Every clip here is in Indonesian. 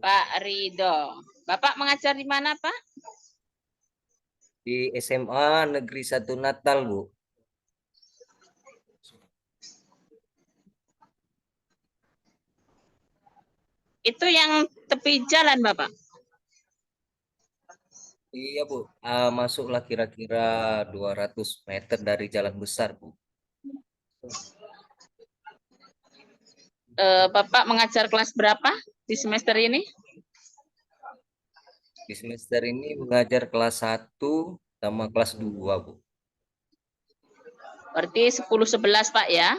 Pak Ridho. Bapak mengajar di mana, Pak? Di SMA Negeri 1 Natal, Bu. Itu yang tepi jalan, Bapak. Iya, Bu. Masuklah kira-kira 200 meter dari jalan besar, Bu. Bapak mengajar kelas berapa di semester ini? Di semester ini mengajar kelas 1 sama kelas 2, Bu. Berarti 10-11, Pak ya.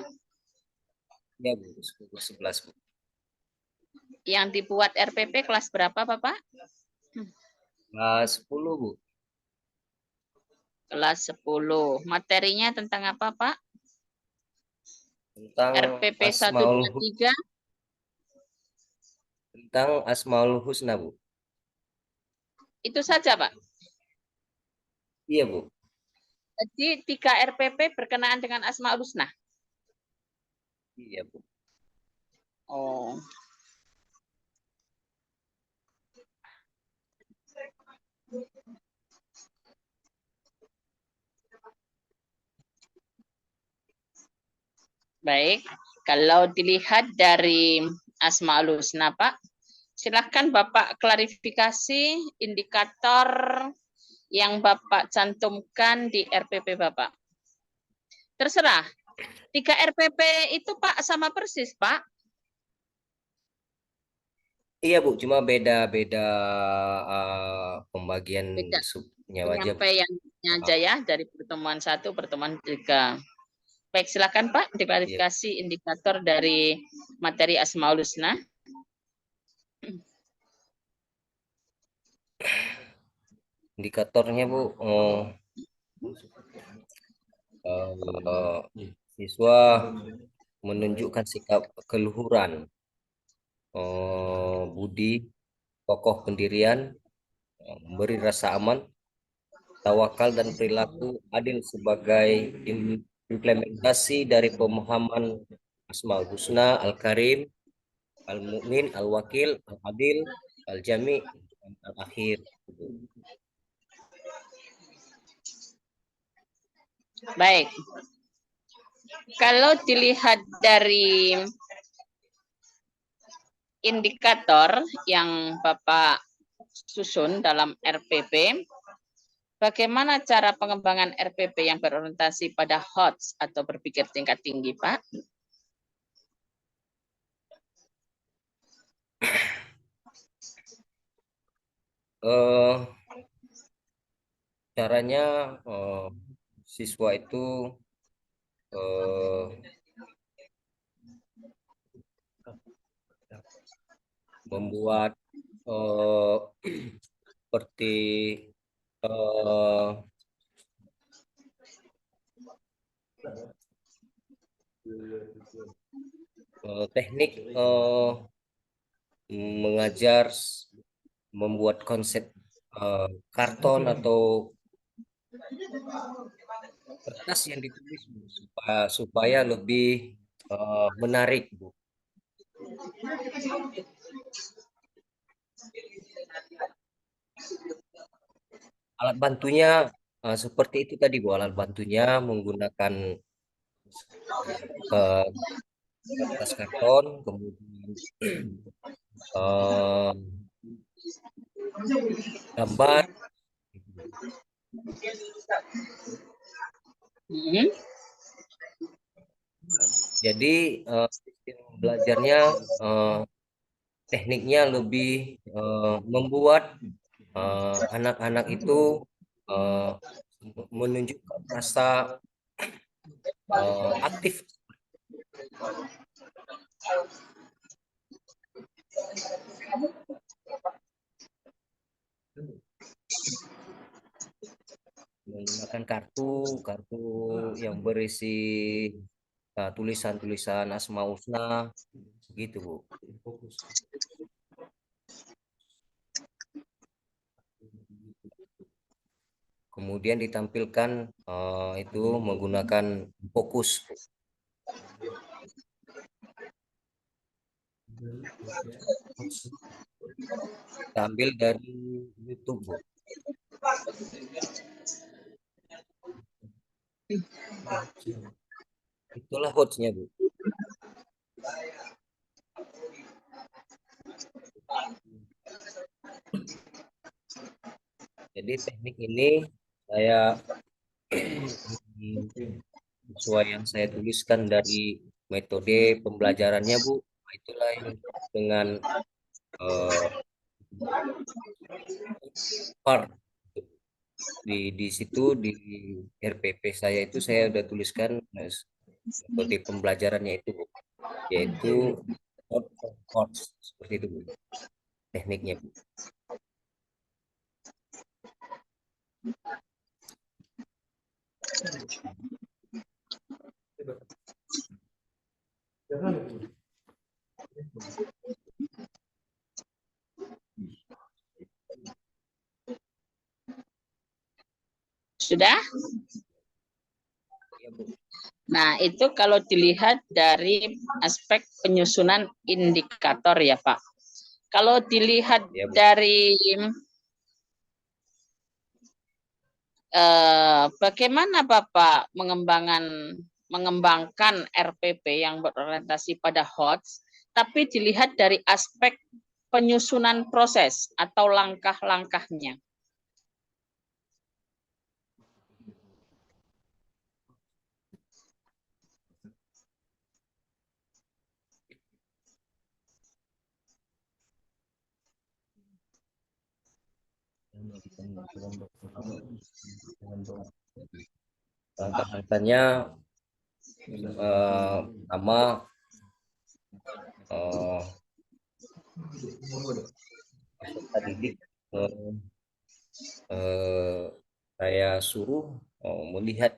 Iya, Bu. 10-11, Bu. Yang dibuat RPP kelas berapa, Bapak? Kelas 10, Bu. Kelas 10. Materinya tentang apa, Pak? Tentang RPP Asmaul 123. tentang Asmaul Husna, Bu. Itu saja, Pak. Iya, Bu. Jadi 3 RPP berkenaan dengan Asmaul Husna. Iya, Bu. Oh. Baik, kalau dilihat dari Asmaul Husna, Pak, silakan Bapak klarifikasi indikator yang Bapak cantumkan di RPP Bapak. Terserah. 3 RPP itu Pak sama persis, Pak. Iya, Bu. Cuma beda-beda pembagian Beda subnya aja, Bu. penyampaiannya aja ya dari pertemuan 1, pertemuan 3. Baik, silakan Pak Iya. diklarifikasi indikator dari materi Asmaul Husna. Indikatornya, Bu. Siswa menunjukkan sikap keluhuran, budi, kokoh pendirian, memberi rasa aman, tawakal dan perilaku adil sebagai implementasi dari pemahaman Asmaul Husna, Al-Karim, Al-Mu'min, Al-Wakil, Al-Adil, Al-Jami, Al-Akhir. Baik. Kalau dilihat dari indikator yang Bapak susun dalam RPP, bagaimana cara pengembangan RPP yang berorientasi pada HOTS atau berpikir tingkat tinggi, Pak? Eh, Caranya siswa itu eh, membuat eh, seperti eh, teknik mengajar, membuat konsep karton atau kertas yang ditulis, Bu, supaya lebih menarik, Bu. Alat bantunya seperti itu tadi, Bu. Alat bantunya menggunakan eh, kertas karton, kemudian eh, gambar. Jadi sistem belajarnya eh, tekniknya lebih membuat anak-anak itu eh, menunjukkan rasa aktif, menggunakan kartu yang berisi tulisan-tulisan Asmaul Husna, gitu, Bu. Kemudian ditampilkan itu menggunakan fokus. kita ambil dari YouTube, Bu. Itulah hotsnya, Bu. Jadi teknik ini saya sesuai yang saya tuliskan dari metode pembelajarannya, Bu. Nah, itulah yang dengan eh, part di situ di RPP saya itu saya udah tuliskan metode pembelajarannya itu, Bu, yaitu part seperti itu, Bu, tekniknya, Bu. Sudah? Ya, Bu. Nah, itu kalau dilihat dari aspek penyusunan indikator ya, Pak. Kalau dilihat Ya, Bu. dari bagaimana Bapak mengembangkan RPP yang berorientasi pada HOTS, tapi dilihat dari aspek penyusunan proses atau langkah-langkahnya. Langkah-langkahnya pertama peserta didik saya suruh melihat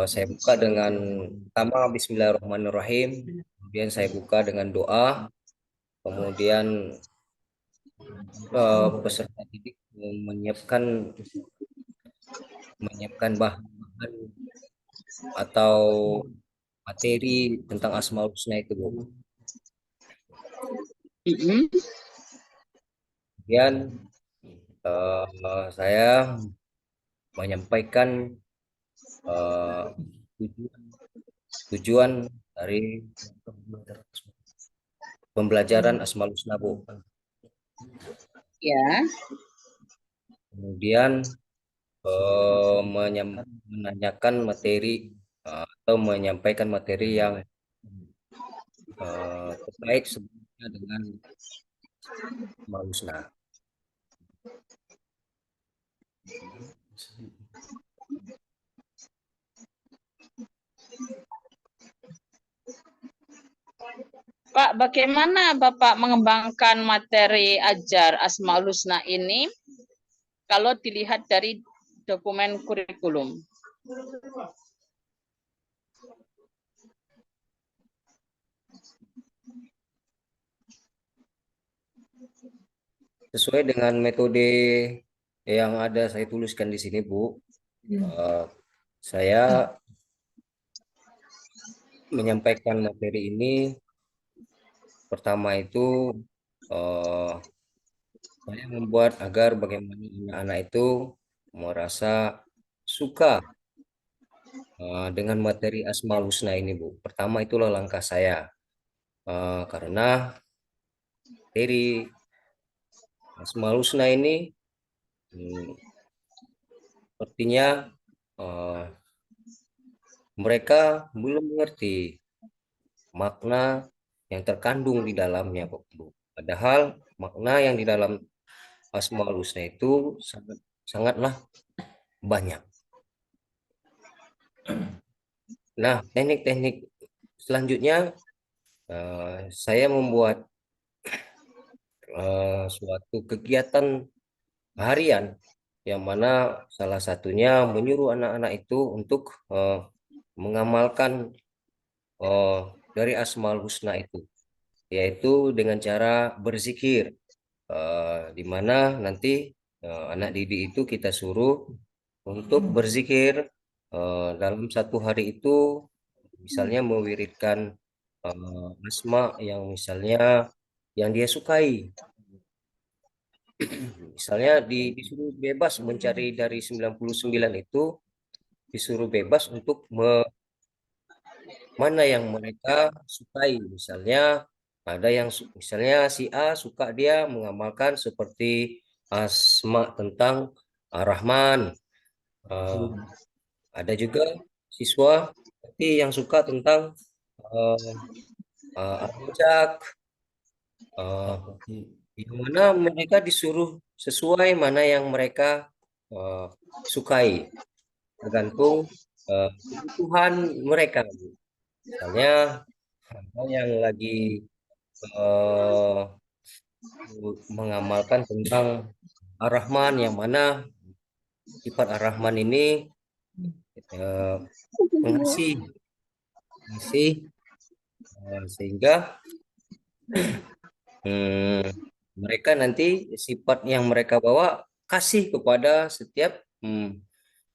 saya buka dengan pertama Bismillahirrahmanirrahim, kemudian saya buka dengan doa, kemudian peserta didik menyiapkan bahan-bahan atau materi tentang Asmaul Husna itu, Bu. Kemudian saya menyampaikan tujuan dari pembelajaran Asmaul Husna, Bu. Ya. Kemudian menanyakan materi atau menyampaikan materi yang terkait sebenarnya dengan Asmaul Husna. Pak, bagaimana Bapak mengembangkan materi ajar Asmaul Husna ini kalau dilihat dari dokumen kurikulum? Sesuai dengan metode yang ada saya tuliskan di sini, Bu. Saya menyampaikan materi ini pertama itu saya membuat agar bagaimana anak-anak itu merasa suka dengan materi Asmaul Husna ini, Bu. Pertama itulah langkah saya, karena materi Asmaul Husna ini sepertinya mereka belum mengerti makna yang terkandung di dalamnya, Bu. Padahal makna yang di dalam Asmaul Husna itu sangatlah banyak. Nah, teknik-teknik selanjutnya saya membuat suatu kegiatan harian yang mana salah satunya menyuruh anak-anak itu untuk mengamalkan dari Asmaul Husna itu, yaitu dengan cara berzikir, di mana nanti anak didik itu kita suruh untuk berzikir dalam satu hari itu misalnya mewiridkan asma yang misalnya yang dia sukai. Misalnya disuruh bebas mencari dari 99 itu, disuruh bebas untuk mana yang mereka sukai. Misalnya ada yang misalnya si A suka dia mengamalkan seperti asma tentang Ar-Rahman. Ada juga siswa seperti yang suka tentang Ar-Razzaq. Yang mana mereka disuruh sesuai mana yang mereka sukai, tergantung kebutuhan mereka. Misalnya ada yang lagi mengamalkan tentang Ar-Rahman, yang mana sifat Ar-Rahman ini mengasih, sehingga mereka nanti sifat yang mereka bawa kasih kepada setiap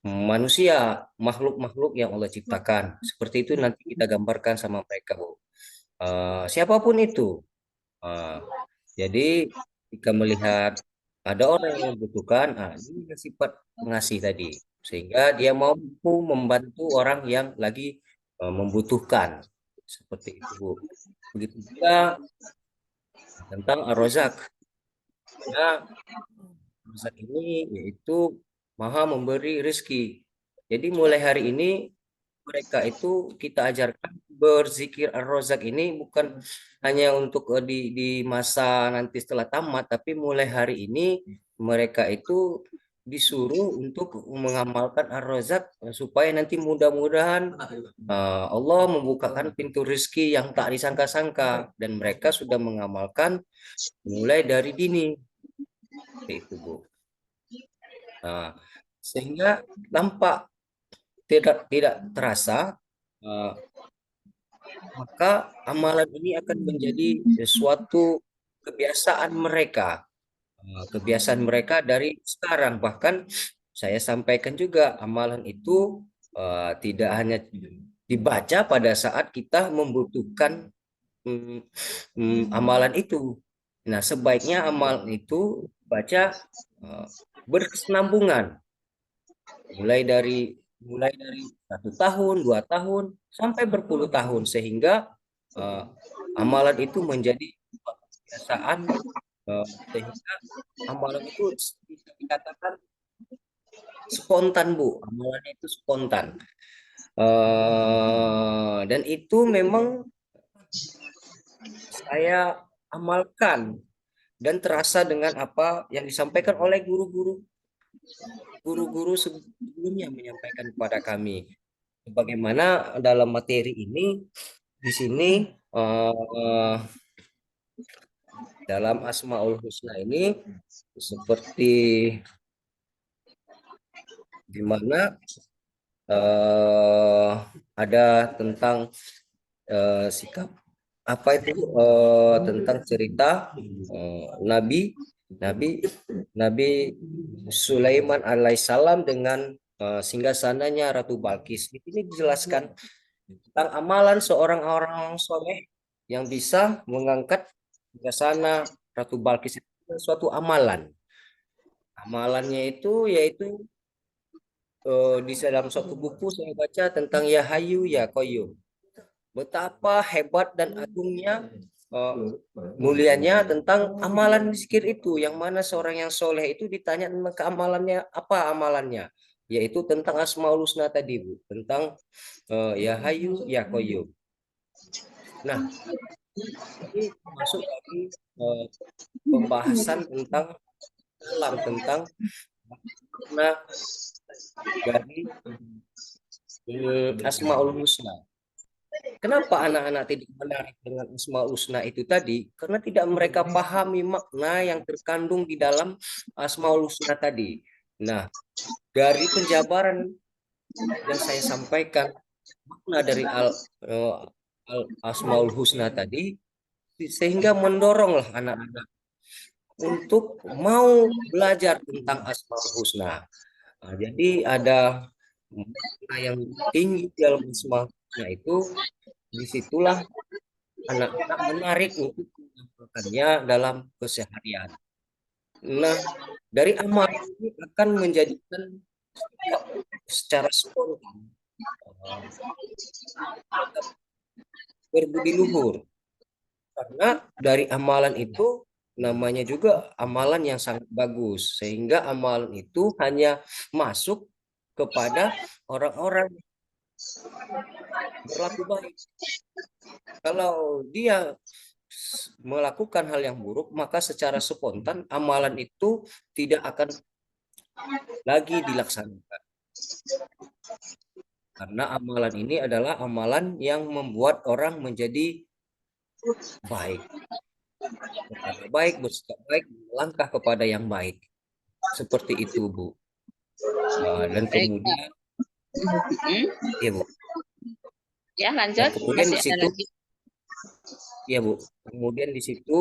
manusia, makhluk-makhluk yang Allah ciptakan. Seperti itu nanti kita gambarkan sama mereka, Bu. Siapapun itu. Jadi jika melihat ada orang yang membutuhkan, ini sifat pengasih tadi, sehingga dia mampu membantu orang yang lagi membutuhkan. Seperti itu, Bu. Begitu juga tentang Ar-Razzaq. Nah, Ar-Razzaq ini yaitu Maha memberi rezeki. Jadi mulai hari ini mereka itu kita ajarkan berzikir Ar-Razzaq ini bukan hanya untuk di masa nanti setelah tamat, tapi mulai hari ini mereka itu disuruh untuk mengamalkan Ar-Razzaq supaya nanti mudah-mudahan Allah membukakan pintu rezeki yang tak disangka-sangka, dan mereka sudah mengamalkan mulai dari dini. Itu, Bu. Sehingga nampak tidak terasa, maka amalan ini akan menjadi sesuatu kebiasaan mereka, dari sekarang. Bahkan saya sampaikan juga, amalan itu tidak hanya dibaca pada saat kita membutuhkan amalan itu. Nah, sebaiknya amalan itu baca berkesinambungan, mulai dari 1 tahun, 2 tahun, sampai berpuluh tahun, sehingga amalan itu menjadi kebiasaan, sehingga amalan itu bisa dikatakan spontan, Bu. Amalannya itu spontan, dan itu memang saya amalkan dan terasa dengan apa yang disampaikan oleh guru-guru sebelumnya menyampaikan kepada kami. Bagaimana dalam materi ini, di sini dalam Asmaul Husna ini seperti di mana ada tentang sikap apa itu, tentang cerita Nabi Sulaiman alaihissalam dengan singgasananya Ratu Balkis. Ini dijelaskan tentang amalan seorang orang soleh yang bisa mengangkat singgasana Ratu Balkis itu suatu amalan. Amalannya itu yaitu di dalam suatu buku saya baca tentang Ya Hayu Ya Qayyum. Betapa hebat dan agungnya, mulianya tentang amalan zikir itu, yang mana seorang yang soleh itu ditanya tentang keamalannya, apa amalannya, yaitu tentang Asmaul Husna tadi, Bu, tentang Ya Hayu Ya Qayyum. Nah, ini masuk lagi pembahasan tentang dari Asmaul Husna. Kenapa anak-anak tidak menarik dengan Asmaul Husna itu tadi? Karena tidak mereka pahami makna yang terkandung di dalam Asmaul Husna tadi. Nah, dari penjabaran yang saya sampaikan, makna dari Asmaul Husna tadi, sehingga mendoronglah anak-anak untuk mau belajar tentang Asmaul Husna. Nah, jadi ada makna yang tinggi dalam Nah itu disitulah anak-anak menarik untuk melakukannya dalam keseharian. Nah, dari amal ini akan menjadikan sikap secara spontan berbudi luhur. Karena dari amalan itu namanya juga amalan yang sangat bagus. Sehingga amalan itu hanya masuk kepada orang-orang berlaku baik. Kalau dia melakukan hal yang buruk, maka secara spontan amalan itu tidak akan lagi dilaksanakan. Karena amalan ini adalah amalan yang membuat orang menjadi baik. Berkata baik, bersikap baik, melangkah kepada yang baik. Seperti itu, Bu. Dan Baik. kemudian, Hmm, ya Bu. ya Dan lanjut, kemudian masih di ada situ, lagi. ya Bu. Kemudian di situ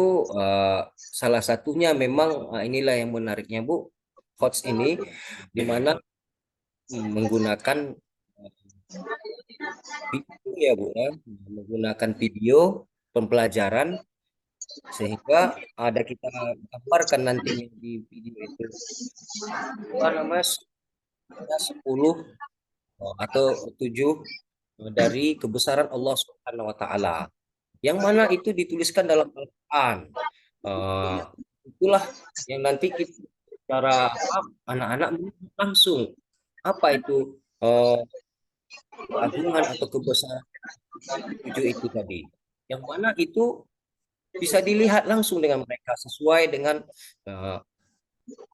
salah satunya memang inilah yang menariknya, Bu. Hots ini di mana menggunakan video, ya Bu, ya. Menggunakan video pembelajaran sehingga ada kita gambarkan nantinya di video itu apa namanya ada 10 atau 7 dari kebesaran Allah Subhanahu wa taala yang mana itu dituliskan dalam Al-Qur'an. Eh, itulah yang nanti kita cara apa anak-anak melihat langsung apa itu keagungan atau kebesaran 7 itu tadi. Yang mana itu bisa dilihat langsung dengan mereka sesuai dengan eh,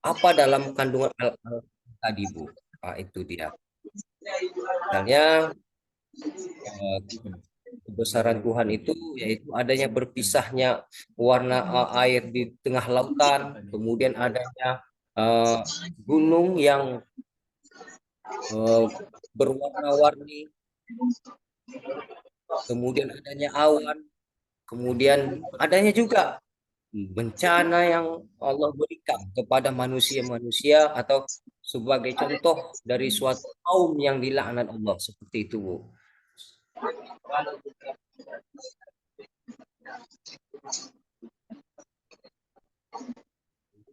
apa dalam kandungan Al-Quran tadi, Bu. Itu dia. Misalnya eh, kebesaran Tuhan itu yaitu adanya berpisahnya warna air di tengah lautan, kemudian adanya eh, gunung yang eh, berwarna-warni, kemudian adanya awan, kemudian adanya juga bencana yang Allah berikan kepada manusia-manusia atau sebagai contoh dari suatu kaum yang dilaknat Allah seperti itu, Bu.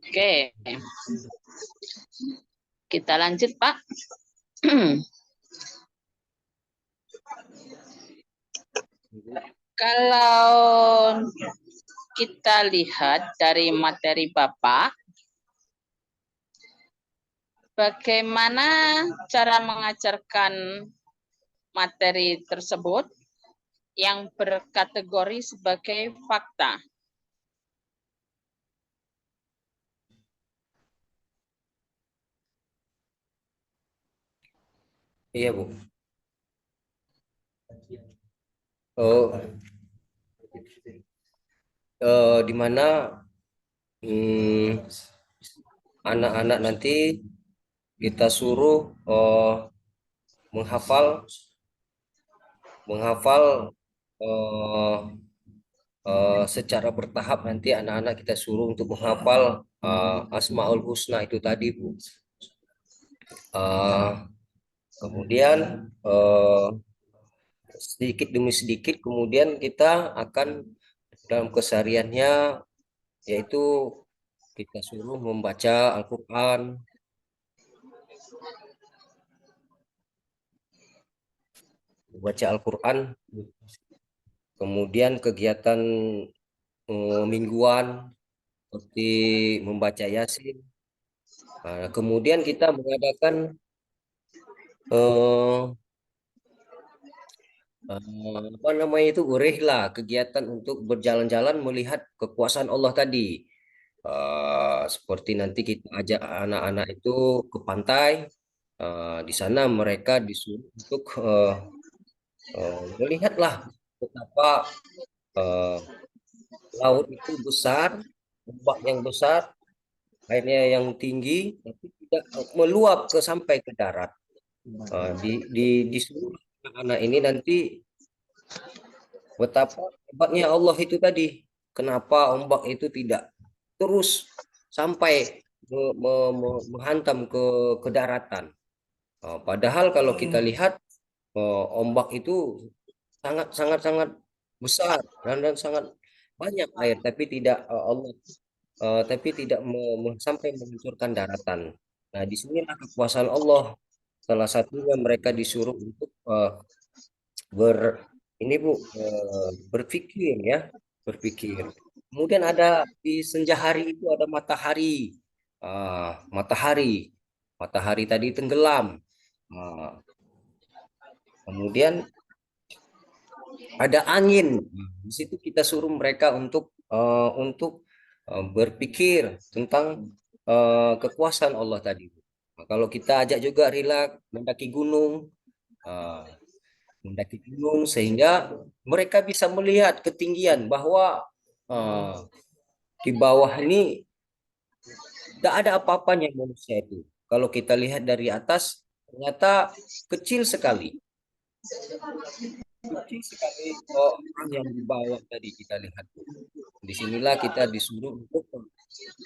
Oke, kita lanjut, Pak. Kalau kita lihat dari materi Bapak, bagaimana cara mengajarkan materi tersebut yang berkategori sebagai fakta? Iya, Bu. Oh, di mana anak-anak nanti kita suruh menghafal menghafal eh, secara bertahap nanti anak-anak kita suruh untuk menghafal Asmaul Husna itu tadi, Bu. Eh, kemudian sedikit demi sedikit kemudian kita akan dalam kesehariannya yaitu kita suruh membaca Al-Quran, kemudian kegiatan mingguan seperti membaca Yasin. Nah, kemudian kita mengadakan eh, apa namanya itu urihlah kegiatan untuk berjalan-jalan melihat kekuasaan Allah tadi. Seperti nanti kita ajak anak-anak itu ke pantai. Di sana mereka disuruh untuk melihatlah betapa eh, laut itu besar, ombak yang besar, airnya yang tinggi, tapi tidak meluap sampai ke darat. Di seluruh anak-anak ini nanti betapa hebatnya Allah itu tadi. Kenapa ombak itu tidak terus sampai menghantam ke daratan. Padahal kalau kita lihat ombak itu sangat sangat sangat besar dan sangat banyak air, tapi tidak Allah tapi tidak sampai menghancurkan daratan. Nah, disinilah kekuasaan Allah. Salah satunya mereka disuruh untuk ber ini Bu, berpikir ya, berpikir. Kemudian ada di senja hari itu ada matahari. Matahari, matahari tadi tenggelam. Ah, kemudian ada angin. Di situ kita suruh mereka untuk berpikir tentang kekuasaan Allah tadi. Nah, kalau kita ajak juga rileks uh, mendaki gunung sehingga mereka bisa melihat ketinggian bahwa uh, di bawah ini tidak ada apa-apanya manusia itu. Kalau kita lihat dari atas ternyata kecil sekali. Kecil sekali orang yang di bawah tadi kita lihat. Disinilah kita disuruh untuk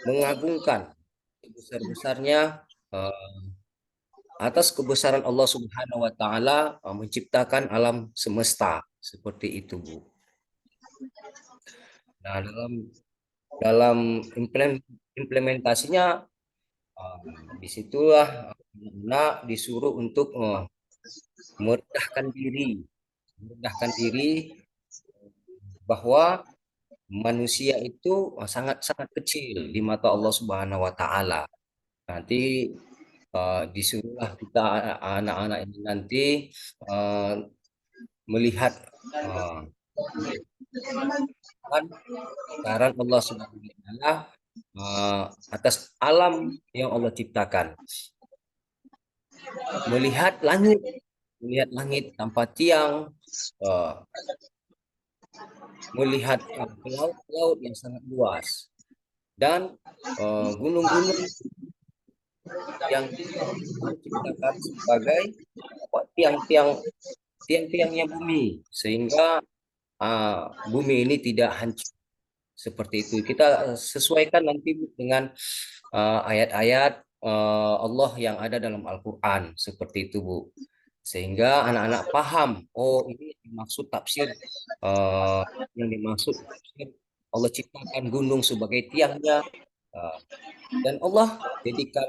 mengagungkan sebesar-besarnya eh, atas kebesaran Allah Subhanahu wa taala menciptakan alam semesta seperti itu, Bu. Nah, dalam dalam implementasinya eh, disitulah anak disuruh untuk merendahkan diri, merendahkan diri bahwa manusia itu sangat-sangat kecil di mata Allah Subhanahu wa taala. Nanti disuruhlah kita anak-anak ini nanti uh, melihat uh, sekarang Allah Subhanahu wa taala atas alam yang Allah ciptakan. Melihat langit tanpa tiang, uh, melihat laut-laut yang sangat luas dan gunung-gunung yang diciptakan sebagai tiang-tiangnya bumi sehingga bumi ini tidak hancur seperti itu. Kita sesuaikan nanti dengan ayat-ayat Allah yang ada dalam Al-Quran seperti itu, Bu. Sehingga anak-anak paham, oh ini dimaksud tafsir, uh, yang dimaksud tafsir Allah ciptakan gunung sebagai tiangnya, dan Allah jadikan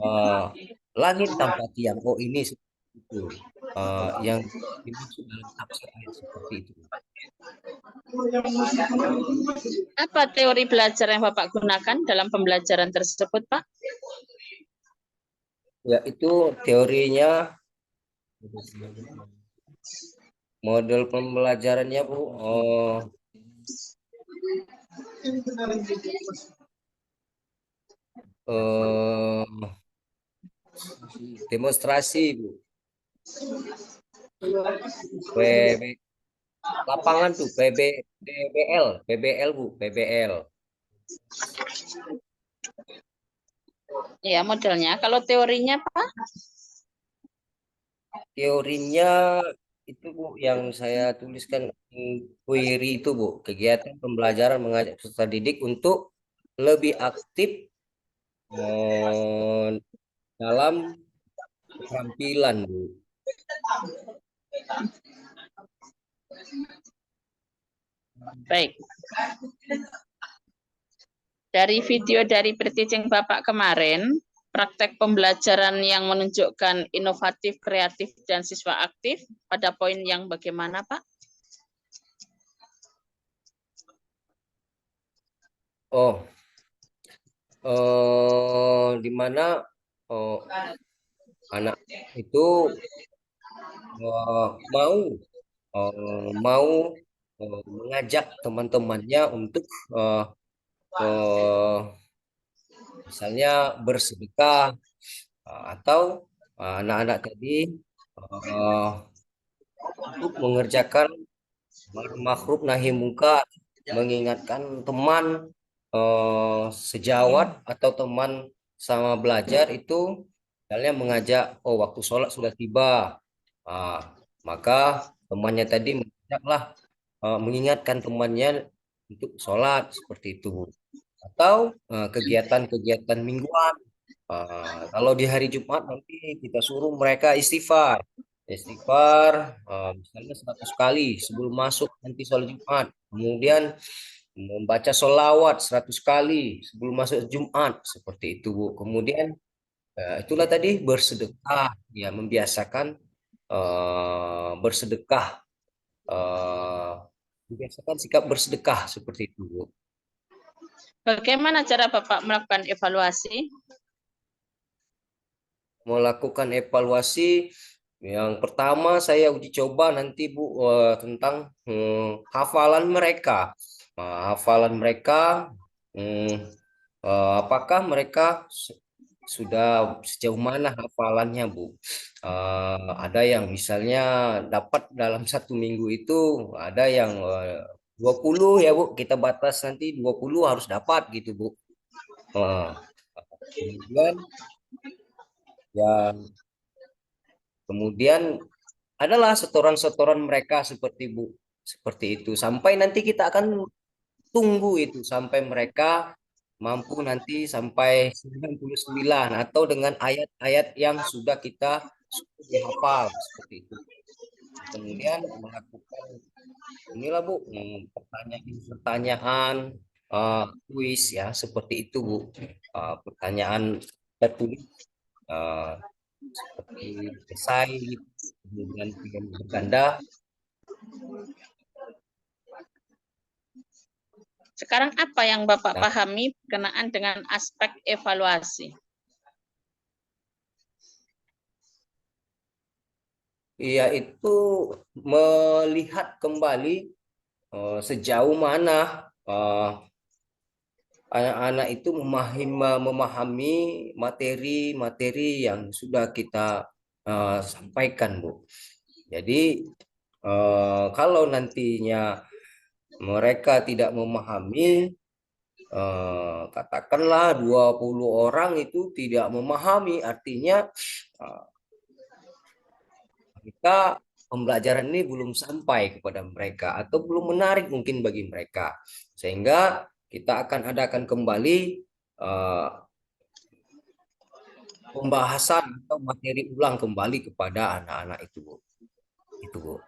uh, langit tanpa tiang. Oh ini seperti itu. Yang dimaksud dalam tafsir ayat seperti itu. Apa teori belajar yang Bapak gunakan dalam pembelajaran tersebut, Pak? Ya, itu teorinya, model pembelajarannya, Bu. Demonstrasi, Bu. PB, lapangan tuh PBL Bu, PBL. Ya, modelnya. Kalau teorinya, Pak? Teorinya itu, Bu, yang saya tuliskan query itu, Bu, kegiatan pembelajaran mengajak peserta didik untuk lebih aktif dalam keterampilan, Bu. Baik. Dari video dari pre-teaching Bapak kemarin, praktek pembelajaran yang menunjukkan inovatif, kreatif, dan siswa aktif, pada poin yang bagaimana, Pak? Di mana anak itu mau mau mengajak teman-temannya untuk misalnya bersedekah, atau anak-anak tadi untuk mengerjakan makruh nahi mungkar, mengingatkan teman sejawat atau teman sama belajar itu, misalnya mengajak, oh waktu sholat sudah tiba, maka temannya tadi mengajaklah, mengingatkan temannya untuk sholat seperti itu, atau kegiatan-kegiatan mingguan. Kalau di hari Jumat nanti kita suruh mereka istighfar, istighfar misalnya 100 kali sebelum masuk nanti sholat Jumat. Kemudian membaca sholawat 100 kali sebelum masuk Jumat seperti itu Bu. Kemudian itulah tadi bersedekah, ya membiasakan bersedekah, eh, membiasakan sikap bersedekah seperti itu Bu. Bagaimana cara Bapak melakukan evaluasi? Melakukan evaluasi yang pertama saya uji coba nanti Bu tentang hafalan mereka. Hafalan mereka apakah mereka sudah sejauh mana hafalannya Bu? Ada yang misalnya dapat dalam 1 minggu itu ada yang 20 ya Bu, kita batas nanti 20 harus dapat gitu Bu. Eh, kemudian ya kemudian adalah setoran-setoran mereka seperti itu sampai nanti kita akan tunggu itu sampai mereka mampu nanti sampai 99 atau dengan ayat-ayat yang sudah dihafal seperti itu. Kemudian melakukan inilah Bu, pertanyaan-pertanyaan kuis ya seperti itu Bu. Pertanyaan tertulis seperti esai gitu. Kemudian pilihan berganda. Sekarang apa yang Bapak Nah, pahami berkenaan dengan aspek evaluasi? yaitu melihat kembali sejauh mana anak-anak itu memahami materi-materi yang sudah kita sampaikan, Bu. Jadi kalau nantinya mereka tidak memahami, katakanlah 20 orang itu tidak memahami, artinya eh, kita pembelajaran ini belum sampai kepada mereka atau belum menarik mungkin bagi mereka, sehingga kita akan adakan kembali eh, pembahasan atau materi ulang kembali kepada anak-anak itu Bu. Itu Bu.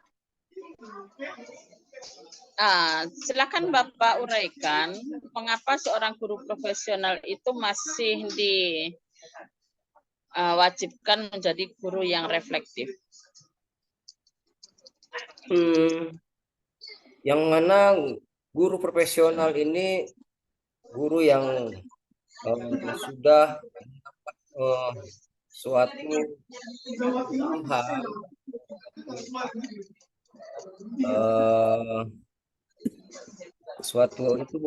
Silakan Bapak uraikan mengapa seorang guru profesional itu masih diwajibkan menjadi guru yang reflektif. Yang mana guru profesional ini guru yang sudah mendapat suatu hal suatu itu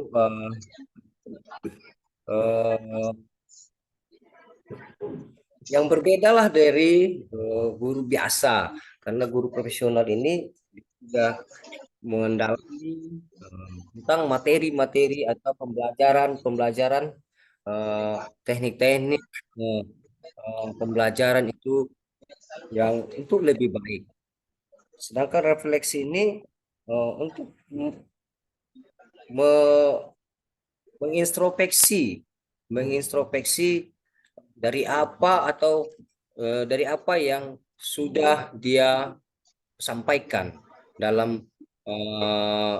uh, yang berbeda lah dari guru biasa, karena guru profesional ini sudah mendalami tentang materi-materi atau pembelajaran teknik-teknik pembelajaran itu yang untuk lebih baik. Sedangkan refleksi ini untuk mengintrospeksi dari apa atau dari apa yang sudah dia sampaikan dalam eh,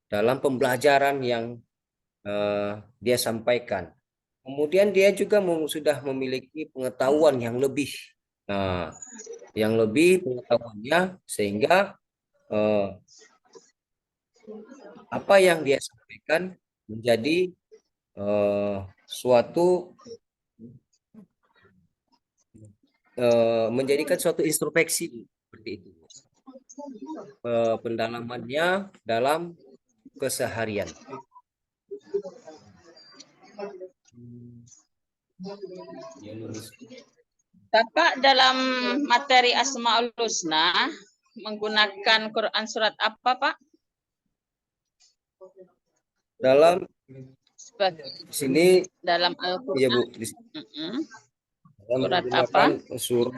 dalam pembelajaran yang dia sampaikan. Kemudian dia juga sudah memiliki pengetahuan yang lebih, nah, yang lebih pengetahuannya sehingga eh, apa yang dia sampaikan menjadi suatu menjadikan suatu introspeksi seperti itu. Pendalamannya dalam keseharian. Bapak dalam materi Asmaul Husna menggunakan Quran surat apa, Pak? Dalam sini dalam Al-Quran. ya Bu, di Surat menggunakan apa? surah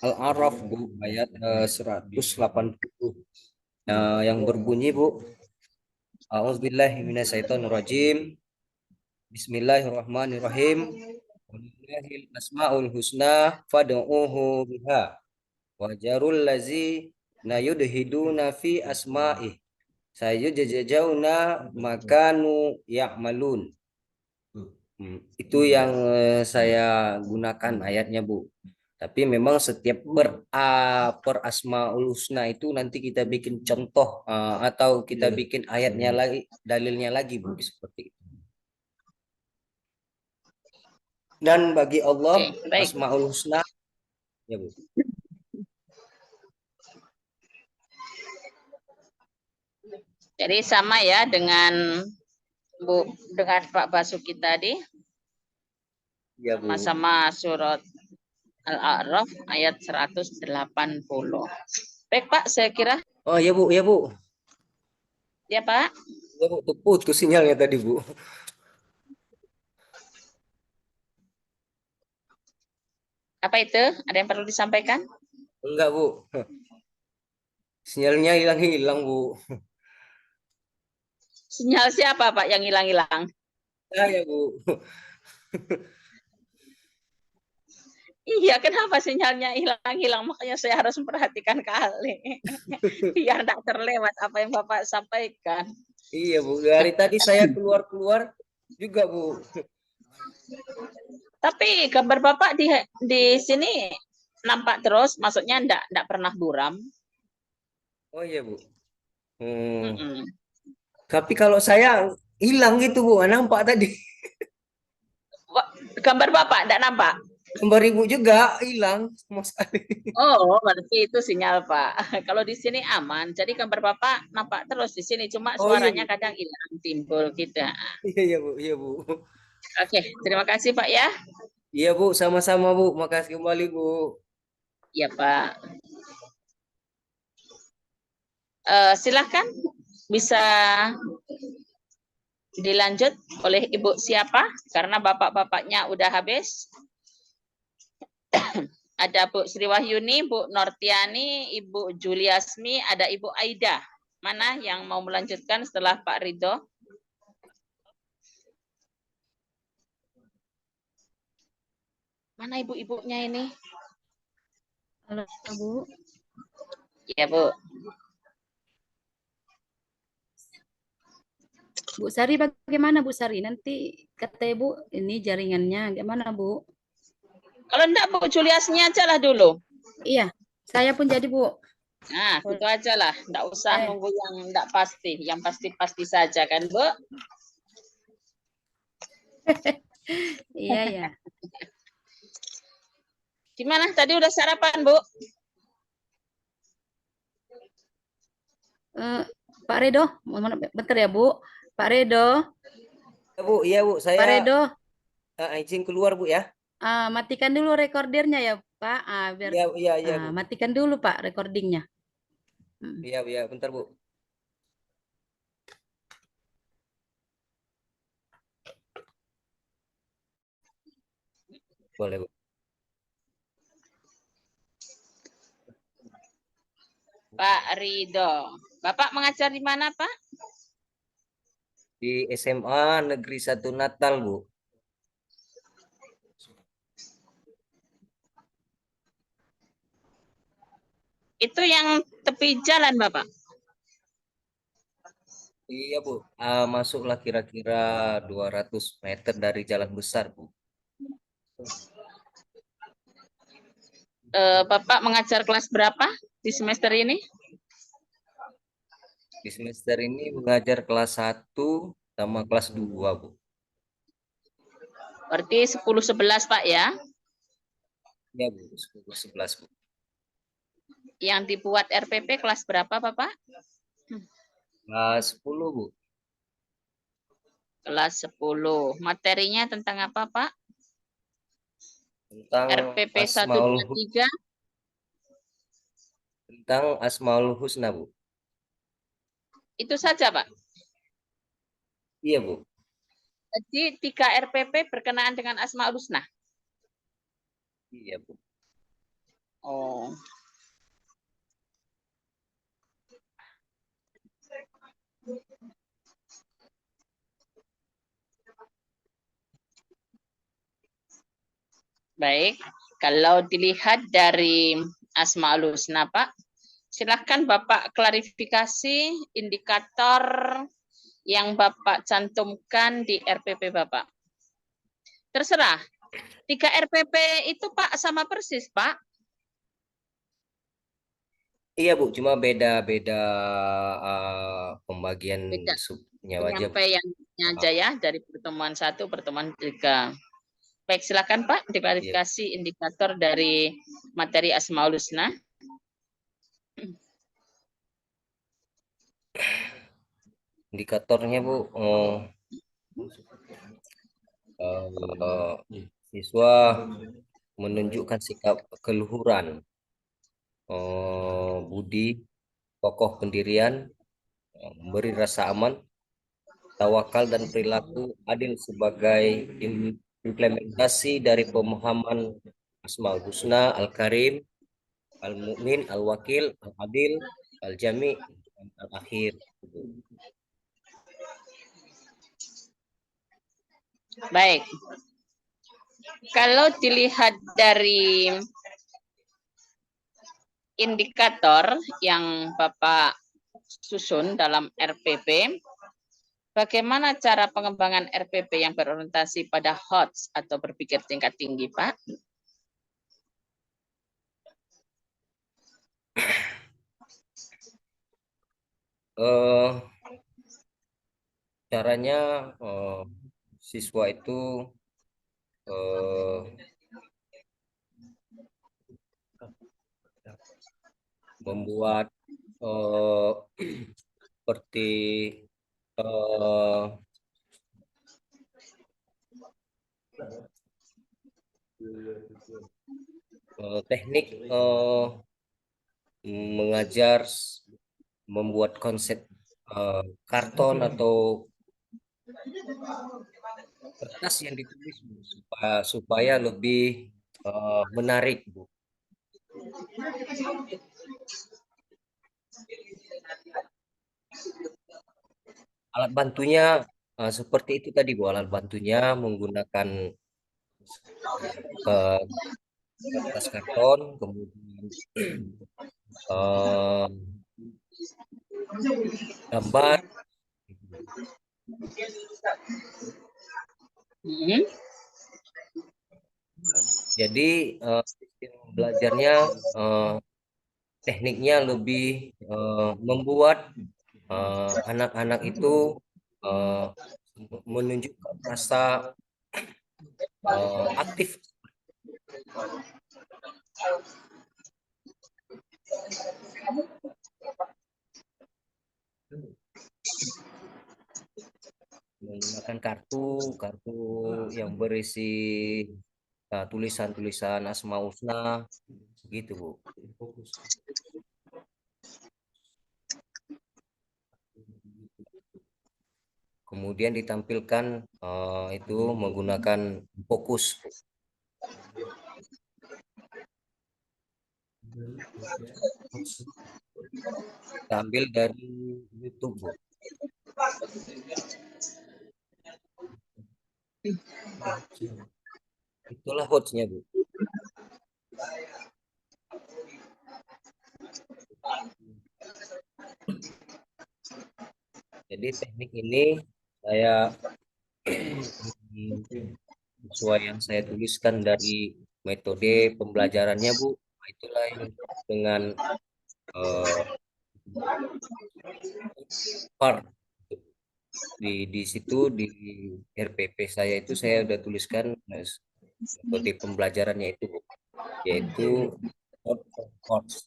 Al-A'raf Bu, ayat 180 yang berbunyi Bu, A'udzubillahi minasyaitonirrajim. Bismillahirrahmanirrahim. Walillahil asmaul husna fad'uuhu biha wa jarul ladzina yudhiduna fi asma'ih sayujzauna makanu ya'malun. Itu yang saya gunakan ayatnya, Bu. Tapi memang setiap per asmaul husna itu nanti kita bikin contoh atau kita bikin ayatnya lagi, dalilnya lagi, Bu, seperti itu. Dan bagi Allah Oke, baik. asmaul husna, ya, Bu. Jadi sama ya dengan Pak Basuki tadi, Ya, Bu. sama-sama surat Al-A'raf ayat 180. Baik Pak, saya kira Oh, ya, Bu, ya, Bu. ya Pak. Ya, Bu, putus sinyalnya tadi, Bu. Apa itu? Ada yang perlu disampaikan? Enggak, Bu. Sinyalnya hilang-hilang, Bu. Sinyal siapa Pak yang hilang-hilang? Ya, Bu. Iya, kenapa sinyalnya hilang-hilang? Makanya saya harus memperhatikan kali. Biar tidak terlewat apa yang Bapak sampaikan. Iya, Bu. Dari tadi saya keluar-keluar juga, Bu. Tapi gambar Bapak di sini nampak terus, maksudnya enggak pernah buram. Oh, iya, Bu. Mm-mm. Tapi kalau saya hilang gitu, Bu. Nampak tadi. Gambar Bapak enggak nampak? Gambar Ibu juga hilang sama sekali. Oh, berarti itu sinyal, Pak. Kalau di sini aman. Jadi gambar Bapak nampak terus di sini, cuma Oh, iya, suaranya Bu. kadang hilang, timbul gitu. Iya, iya, Bu. Iya, Bu. Oke, terima kasih Pak ya. Iya, Bu. Sama-sama, Bu. Makasih kembali, Bu. Ya Pak. Silahkan bisa dilanjut oleh Ibu siapa? Karena bapak-bapaknya udah habis. Ada Bu Sri Wahyuni, Bu Nortiani, Ibu Juliasmi, ada Ibu Aida. Mana yang mau melanjutkan setelah Pak Ridho? Mana ibu-ibunya ini? Halo, Bu. Ya, Bu. Bu Sari bagaimana Bu Sari? Nanti kata Ibu ini jaringannya gimana Bu? Kalau enggak Bu Juliasmi aja lah dulu. Iya, saya pun jadi Bu. Nah, gitu aja lah. Enggak usah nunggu yang enggak pasti. Yang pasti-pasti saja kan, Bu? Iya, ya. Gimana? Tadi udah sarapan, Bu? Pak Redo, bentar ya Bu. Pak Redo, Ya, Bu. Iya, Bu. Pak Saya Redo, izin keluar, Bu, ya. matikan dulu rekordernya ya Pak. Biar Iya, iya, iya, Bu. matikan dulu Pak recordingnya. Iya, iya. Bentar, Bu. Boleh, Bu. Pak Ridho. Bapak mengajar di mana, Pak? Di SMA Negeri 1 Natal, Bu. Itu yang tepi jalan, Bapak. Iya, Bu. Masuklah kira-kira 200 meter dari jalan besar, Bu. Bapak mengajar kelas berapa di semester ini? Di semester ini mengajar kelas 1 sama kelas 2, Bu. Berarti 10-11, Pak ya? Iya, Bu. 10, 11, Bu. Yang dibuat RPP kelas berapa, Bapak? Kelas 10, Bu. Kelas 10. Materinya tentang apa, Pak? Tentang RPP Asmaul 123. tentang Asmaul Husna, Bu. Itu saja, Pak. Iya, Bu. Jadi 3 RPP berkenaan dengan Asmaul Husna. Iya, Bu. Oh. Baik, kalau dilihat dari Asmaul Husna, Pak, silakan Bapak klarifikasi indikator yang Bapak cantumkan di RPP Bapak. Terserah. 3 RPP itu Pak sama persis, Pak. Iya Bu, cuma beda-beda pembagian Beda subnya aja Bu. penyampaiannya aja ya dari pertemuan 1, pertemuan 3. Baik, silakan Pak Iya. diklarifikasi indikator dari materi Asmaul Husna. Indikatornya Bu, siswa menunjukkan sikap keluhuran, budi, kokoh pendirian, memberi rasa aman, tawakal dan perilaku adil sebagai implementasi dari pemahaman Asmaul Husna, Al-Karim, Al-Mu'min, Al-Wakil, Al-Adil, Al-Jami, dan Al-Akhir. Baik. Kalau dilihat dari indikator yang Bapak susun dalam RPP, bagaimana cara pengembangan RPP yang berorientasi pada HOTS atau berpikir tingkat tinggi, Pak? Caranya siswa itu membuat seperti teknik mengajar membuat konsep karton atau kertas yang ditulis supaya lebih menarik Bu. Alat bantunya seperti itu tadi Bu, alat bantunya menggunakan kertas karton, kemudian gambar. Jadi sistem belajarnya tekniknya lebih membuat anak-anak itu menunjukkan rasa aktif. Menggunakan kartu yang berisi tulisan-tulisan Asmaul Husna gitu Bu. Kemudian ditampilkan itu menggunakan fokus. Ambil dari YouTube Bu. Itulah hotsnya Bu. Jadi teknik ini saya sesuai yang saya tuliskan dari metode pembelajarannya Bu. Itulah yang dengan part di situ di RPP saya itu saya udah tuliskan metode pembelajarannya itu Bu, yaitu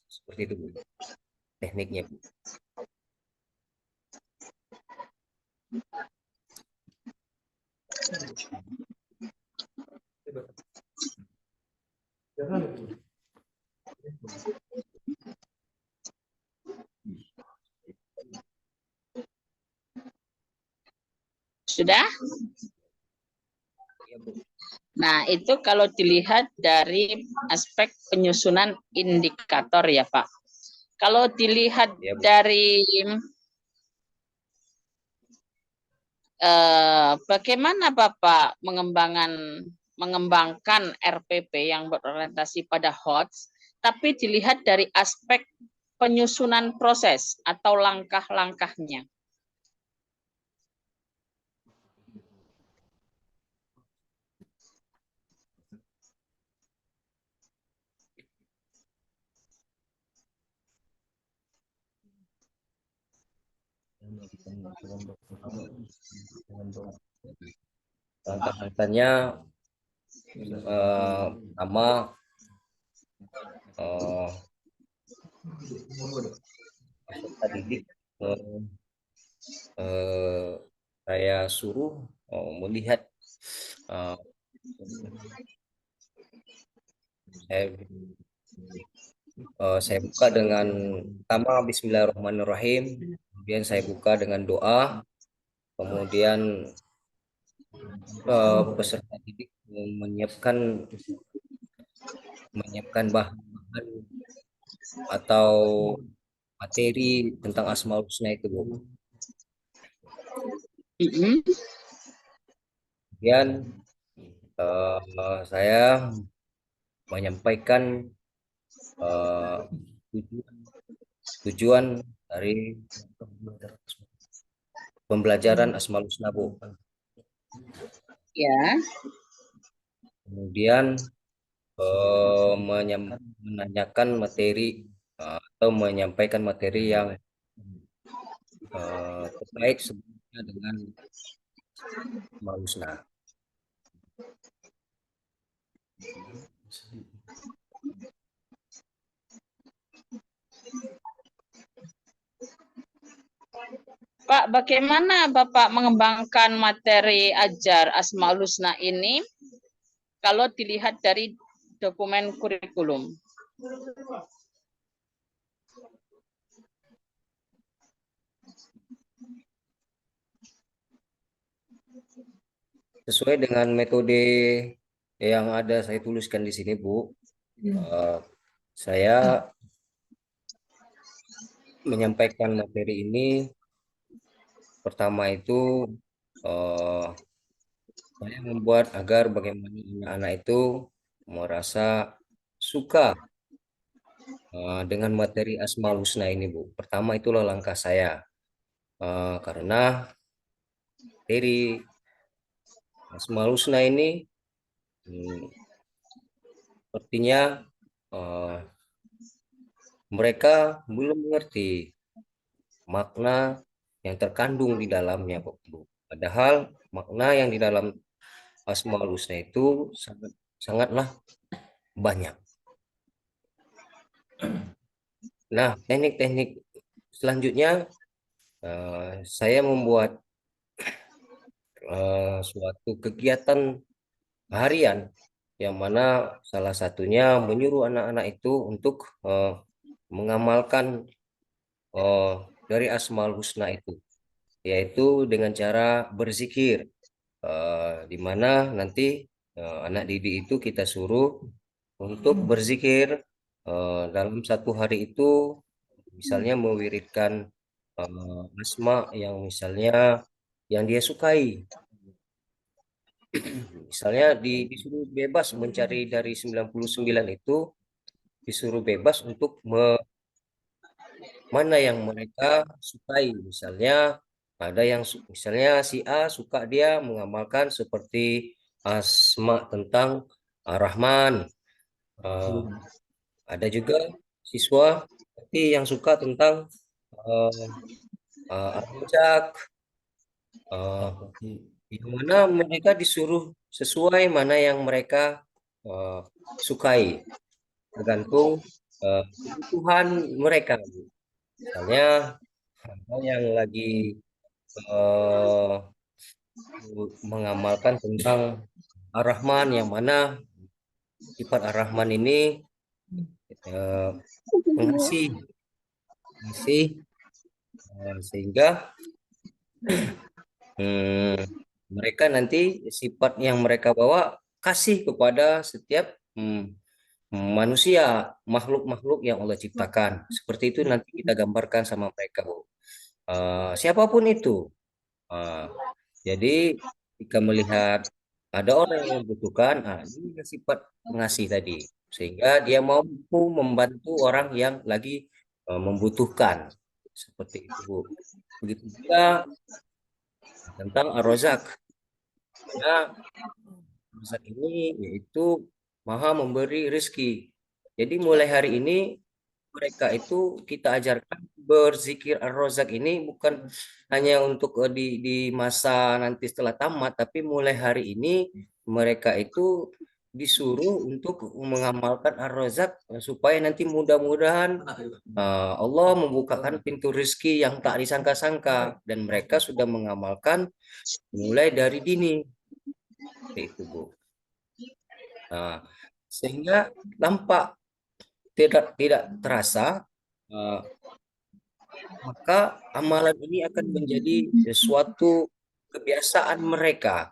seperti itu Bu, tekniknya Bu. Sudah? Nah, itu kalau dilihat dari aspek penyusunan indikator ya, Pak. Kalau dilihat dari bagaimana Bapak mengembangkan mengembangkan RPP yang berorientasi pada HOTS, tapi dilihat dari aspek penyusunan proses atau langkah-langkahnya. Langkah-langkahnya pertama peserta didik saya suruh melihat saya buka dengan pertama Bismillahirrahmanirrahim, kemudian saya buka dengan doa, kemudian peserta didik menyiapkan bahan atau materi tentang Asmaul Husna itu, Bu. Kemudian saya menyampaikan tujuan dari pembelajaran Asmaul Husna, Bu. Ya. Kemudian menanyakan materi atau menyampaikan materi yang terkait sebenarnya dengan Asmaul Husna. Pak, bagaimana Bapak mengembangkan materi ajar Asmaul Husna ini kalau dilihat dari dokumen kurikulum? Sesuai dengan metode yang ada saya tuliskan di sini, Bu. Saya menyampaikan materi ini pertama itu saya membuat agar bagaimana anak-anak itu merasa suka dengan materi Asmaul Husna ini, Bu. Pertama itulah langkah saya, karena materi Asmaul Husna ini sepertinya mereka belum mengerti makna yang terkandung di dalamnya, Bu. Padahal makna yang di dalam Asmaul Husna itu sangatlah banyak. Nah, teknik-teknik selanjutnya saya membuat suatu kegiatan harian yang mana salah satunya menyuruh anak-anak itu untuk mengamalkan dari Asmaul Husna itu, yaitu dengan cara berzikir, di mana nanti anak didik itu kita suruh untuk berzikir dalam satu hari itu, misalnya mewiridkan asma yang misalnya yang dia sukai. Misalnya disuruh bebas mencari dari 99 itu, disuruh bebas untuk mana yang mereka sukai. Misalnya ada yang misalnya si A suka dia mengamalkan seperti asma tentang Ar-Rahman. Ada juga siswa yang suka tentang Ar-Razzaq. Yang mana mereka disuruh sesuai mana yang mereka sukai, tergantung kebutuhan mereka. Misalnya ada yang lagi mengamalkan tentang Ar-Rahman, yang mana sifat Ar-Rahman ini pengasih, sehingga mereka nanti sifat yang mereka bawa kasih kepada setiap manusia, makhluk-makhluk yang Allah ciptakan. Seperti itu nanti kita gambarkan sama mereka, Bu. Siapapun itu. Jadi jika melihat ada orang yang membutuhkan, ini sifat pengasih tadi, sehingga dia mampu membantu orang yang lagi membutuhkan, seperti itu Bu. Begitu juga tentang Ar-Razak. Nah, Ar-Razak ini yaitu Maha memberi rezeki. Jadi mulai hari ini mereka itu kita ajarkan berzikir Ar-Razak ini bukan hanya untuk di masa nanti setelah tamat, tapi mulai hari ini mereka itu disuruh untuk mengamalkan Ar-Razak supaya nanti mudah-mudahan Allah membukakan pintu rezeki yang tak disangka-sangka, dan mereka sudah mengamalkan mulai dari dini. Itu Bu. Nah, sehingga tampak tidak terasa, maka amalan ini akan menjadi suatu kebiasaan mereka,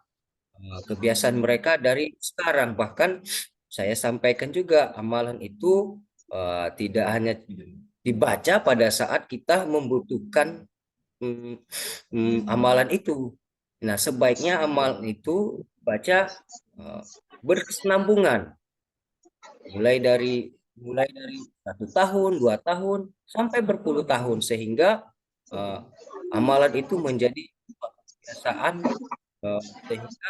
dari sekarang. Bahkan saya sampaikan juga amalan itu tidak hanya dibaca pada saat kita membutuhkan amalan itu. Nah, sebaiknya amalan itu baca berkesinambungan, mulai dari 1 tahun, 2 tahun, sampai berpuluh tahun, sehingga amalan itu menjadi kebiasaan, sehingga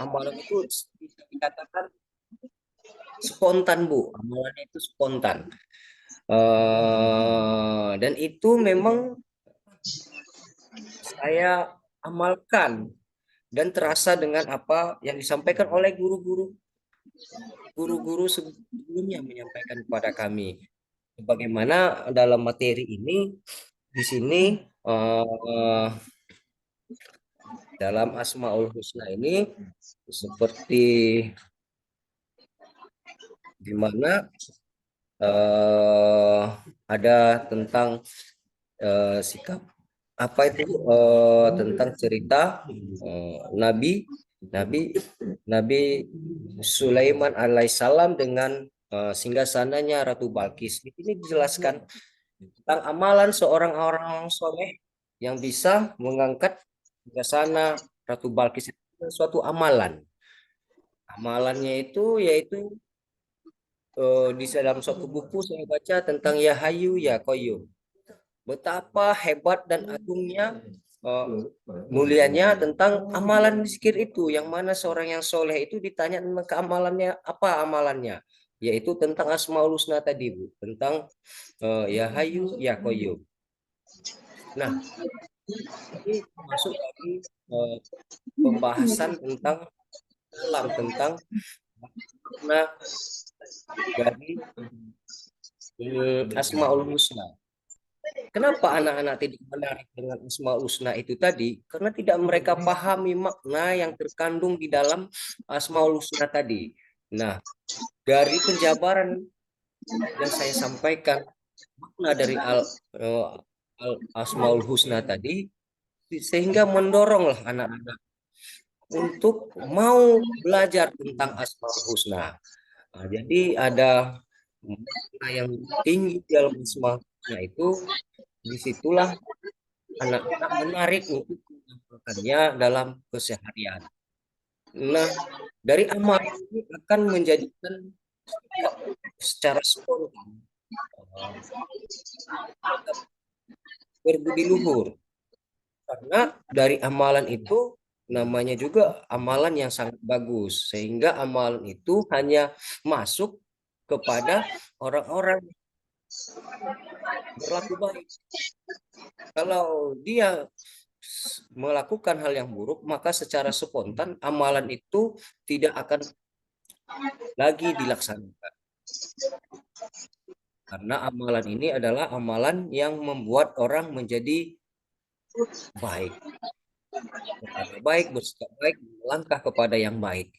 amalan itu bisa dikatakan spontan Bu, amalannya itu spontan. Dan itu memang saya amalkan dan terasa dengan apa yang disampaikan oleh guru-guru sebelumnya menyampaikan kepada kami. Bagaimana dalam materi ini di sini dalam Asmaul Husna ini seperti di mana ada tentang sikap apa itu tentang cerita Nabi Sulaiman alaihissalam dengan singgasananya Ratu Balkis. Ini dijelaskan tentang amalan seorang orang soleh yang bisa mengangkat singgasana Ratu Balkis itu suatu amalan. Amalannya itu yaitu di dalam suatu buku saya baca tentang Ya Hayu Ya Qayyum. Betapa hebat dan agungnya, mulianya tentang amalan zikir itu, yang mana seorang yang soleh itu ditanya tentang keamalannya, apa amalannya, yaitu tentang Asmaul Husna tadi Bu, tentang Ya Hayu Ya Qayyum. Nah, ini masuk lagi pembahasan tentang makna dari Asmaul Husna. Kenapa anak-anak tidak menarik dengan Asmaul Husna itu tadi? Karena tidak mereka pahami makna yang terkandung di dalam Asmaul Husna tadi. Nah, dari penjabaran yang saya sampaikan, makna dari Asmaul Husna tadi, sehingga mendoronglah anak-anak untuk mau belajar tentang Asmaul Husna. Nah, jadi ada makna yang tinggi dalam Asmaul Husna itu, disitulah anak-anak menarik untuk mengamalkannya dalam keseharian. Nah, dari amal ini akan menjadikan secara spontan berbudi luhur, karena dari amalan itu namanya juga amalan yang sangat bagus, sehingga amalan itu hanya masuk kepada orang-orang berlaku baik. Kalau dia melakukan hal yang buruk, maka secara spontan amalan itu tidak akan lagi dilaksanakan. Karena amalan ini adalah amalan yang membuat orang menjadi baik. Bersikap baik, melangkah kepada yang baik.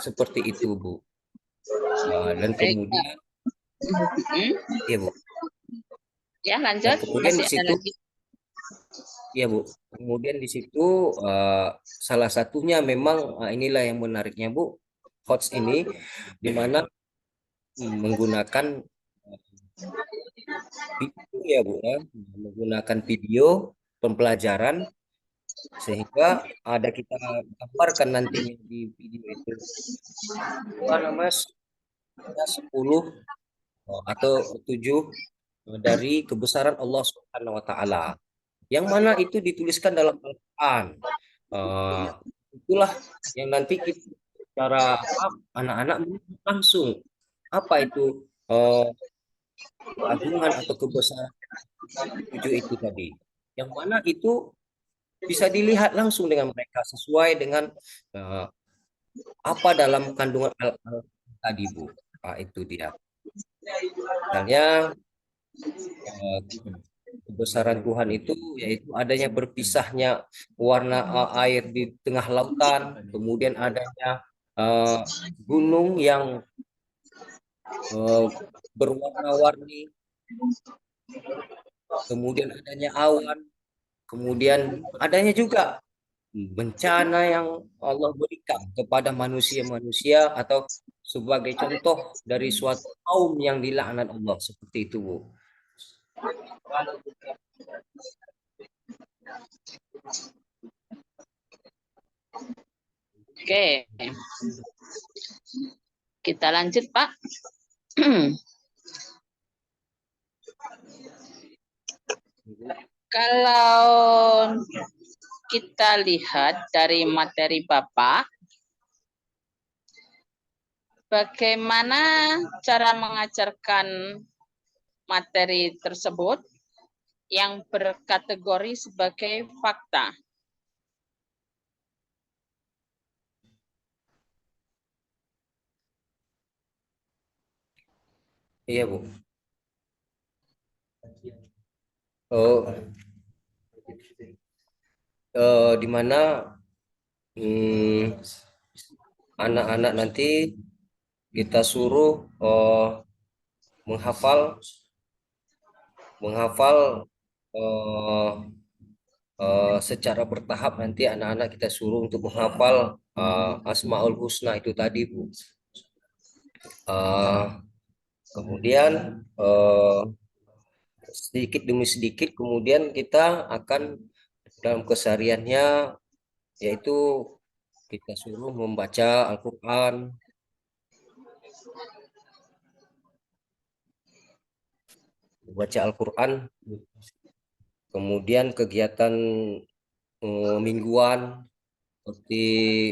Seperti itu, Bu. Dan kemudian, ya Bu. Ya, lanjut. Kemudian di situ, ya Bu. Kemudian di situ salah satunya memang inilah yang menariknya Bu, Hots ini, di mana menggunakan video ya Bu, ya, menggunakan video pembelajaran Sehingga ada kita gambarkan nantinya di video itu apa namanya 10 atau 7 dari kebesaran Allah Subhanahu wa taala. Yang mana itu dituliskan dalam Al-Qur'an. Eh, itulah yang nanti kita cara apa anak-anak melihat langsung apa itu keagungan atau kebesaran 7 itu tadi. Yang mana itu bisa dilihat langsung dengan mereka sesuai dengan eh, apa dalam kandungan Al-Quran tadi, Bu. Itu dia. Misalnya eh, kebesaran Tuhan itu yaitu adanya berpisahnya warna air di tengah lautan, kemudian adanya eh, gunung yang eh, berwarna-warni, kemudian adanya awan, kemudian adanya juga bencana yang Allah berikan kepada manusia-manusia atau sebagai contoh dari suatu kaum yang dilaknat Allah seperti itu, Bu. Oke, kita lanjut, Pak. Kalau kita lihat dari materi Bapak, bagaimana cara mengajarkan materi tersebut yang berkategori sebagai fakta? Iya, Bu. Oh, di mana anak-anak nanti kita suruh menghafal menghafal eh, secara bertahap nanti anak-anak kita suruh untuk menghafal Asmaul Husna itu tadi, Bu. Eh, kemudian sedikit demi sedikit kemudian kita akan dalam kesehariannya yaitu kita suruh membaca Al-Quran, kemudian kegiatan mingguan seperti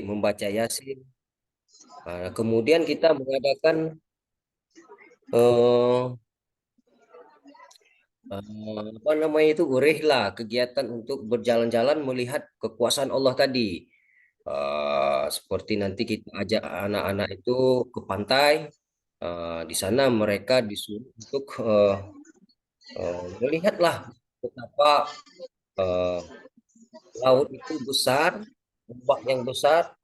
membaca Yasin. Nah, kemudian kita mengadakan eh, apa namanya itu lah kegiatan untuk berjalan-jalan melihat kekuasaan Allah tadi. Seperti nanti kita ajak anak-anak itu ke pantai. Di sana mereka disuruh untuk melihatlah betapa eh, laut itu besar, ombak yang besar,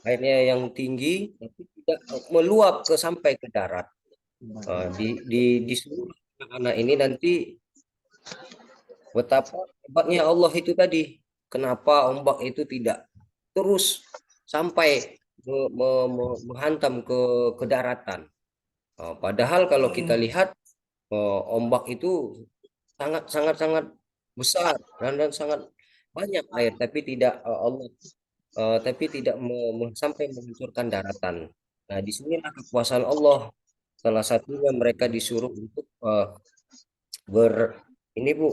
airnya yang tinggi, tapi tidak meluap sampai ke darat. Di seluruh anak-anak ini nanti betapa hebatnya Allah itu tadi. Kenapa ombak itu tidak terus sampai menghantam ke daratan. Padahal kalau kita lihat ombak itu sangat sangat sangat besar dan sangat banyak air, tapi tidak Allah tapi tidak sampai menghancurkan daratan. Nah, di sinilah kekuasaan Allah. Salah satunya mereka disuruh untuk ber ini Bu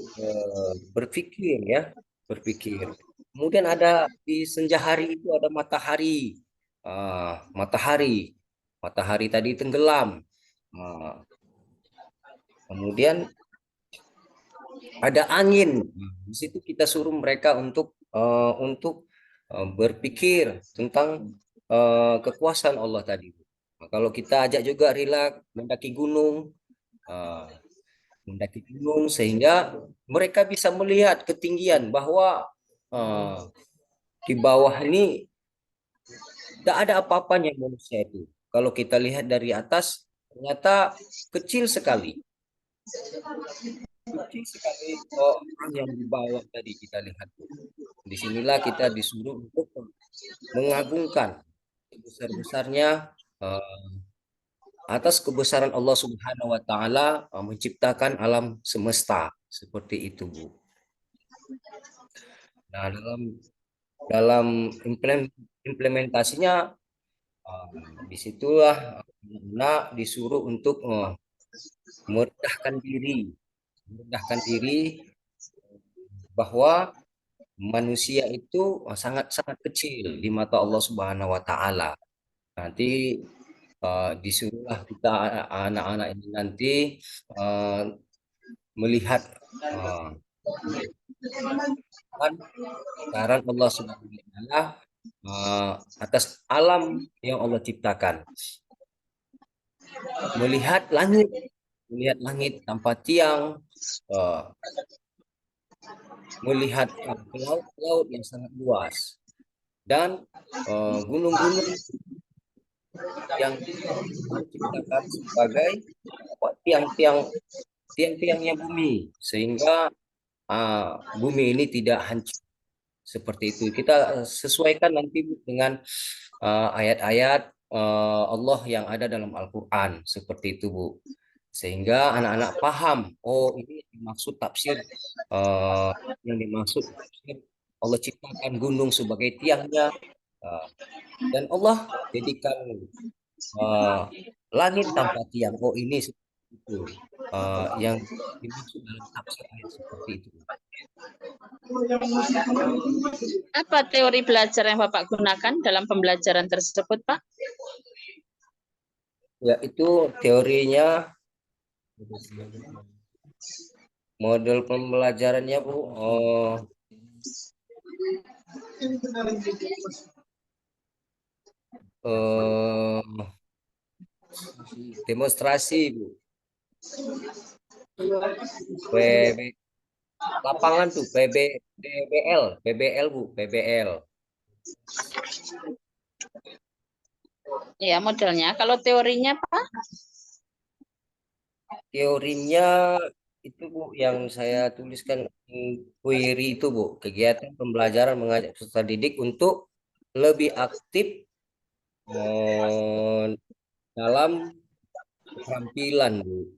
berpikir ya, berpikir. Kemudian ada di senja hari itu ada matahari. Matahari. Matahari tadi tenggelam. Ah, kemudian ada angin. Di situ kita suruh mereka untuk berpikir tentang kekuasaan Allah tadi. Nah, kalau kita ajak juga rileks uh, mendaki gunung sehingga mereka bisa melihat ketinggian bahwa di bawah ini tidak ada apa-apanya manusia itu. Kalau kita lihat dari atas ternyata kecil sekali. Kecil sekali orang yang di bawah tadi kita lihat. Disinilah kita disuruh untuk mengagungkan sebesar-besarnya eh, atas kebesaran Allah Subhanahu wa taala menciptakan alam semesta seperti itu, Bu. Nah, dalam implementasinya uh, disitulah anak disuruh untuk merendahkan diri bahwa manusia itu sangat-sangat kecil di mata Allah Subhanahu wa taala. Nanti disuruhlah kita anak-anak ini nanti uh, melihat uh, saran Allah Subhanahu wa taala atas alam yang Allah ciptakan. Melihat langit tanpa tiang, uh, melihat laut-laut yang sangat luas dan gunung-gunung yang diciptakan sebagai tiang-tiangnya bumi sehingga bumi ini tidak hancur seperti itu. Kita sesuaikan nanti dengan ayat-ayat Allah yang ada dalam Al-Quran seperti itu, Bu. Sehingga anak-anak paham, oh ini dimaksud tafsir yang dimaksud tafsir Allah ciptakan gunung sebagai tiangnya dan Allah jadikan uh, langit tanpa tiang. Oh ini seperti itu yang dimaksud dalam tafsir ayat seperti itu. Apa teori belajar yang Bapak gunakan dalam pembelajaran tersebut, Pak? Ya, itu teorinya model pembelajarannya, Bu. Demonstrasi, Bu. PB, lapangan tuh PBL, Bu, PBL. Ya, modelnya. Kalau teorinya, Pak? Teorinya itu, Bu, yang saya tuliskan query itu, Bu, kegiatan pembelajaran mengajak peserta didik untuk lebih aktif dalam keterampilan, Bu.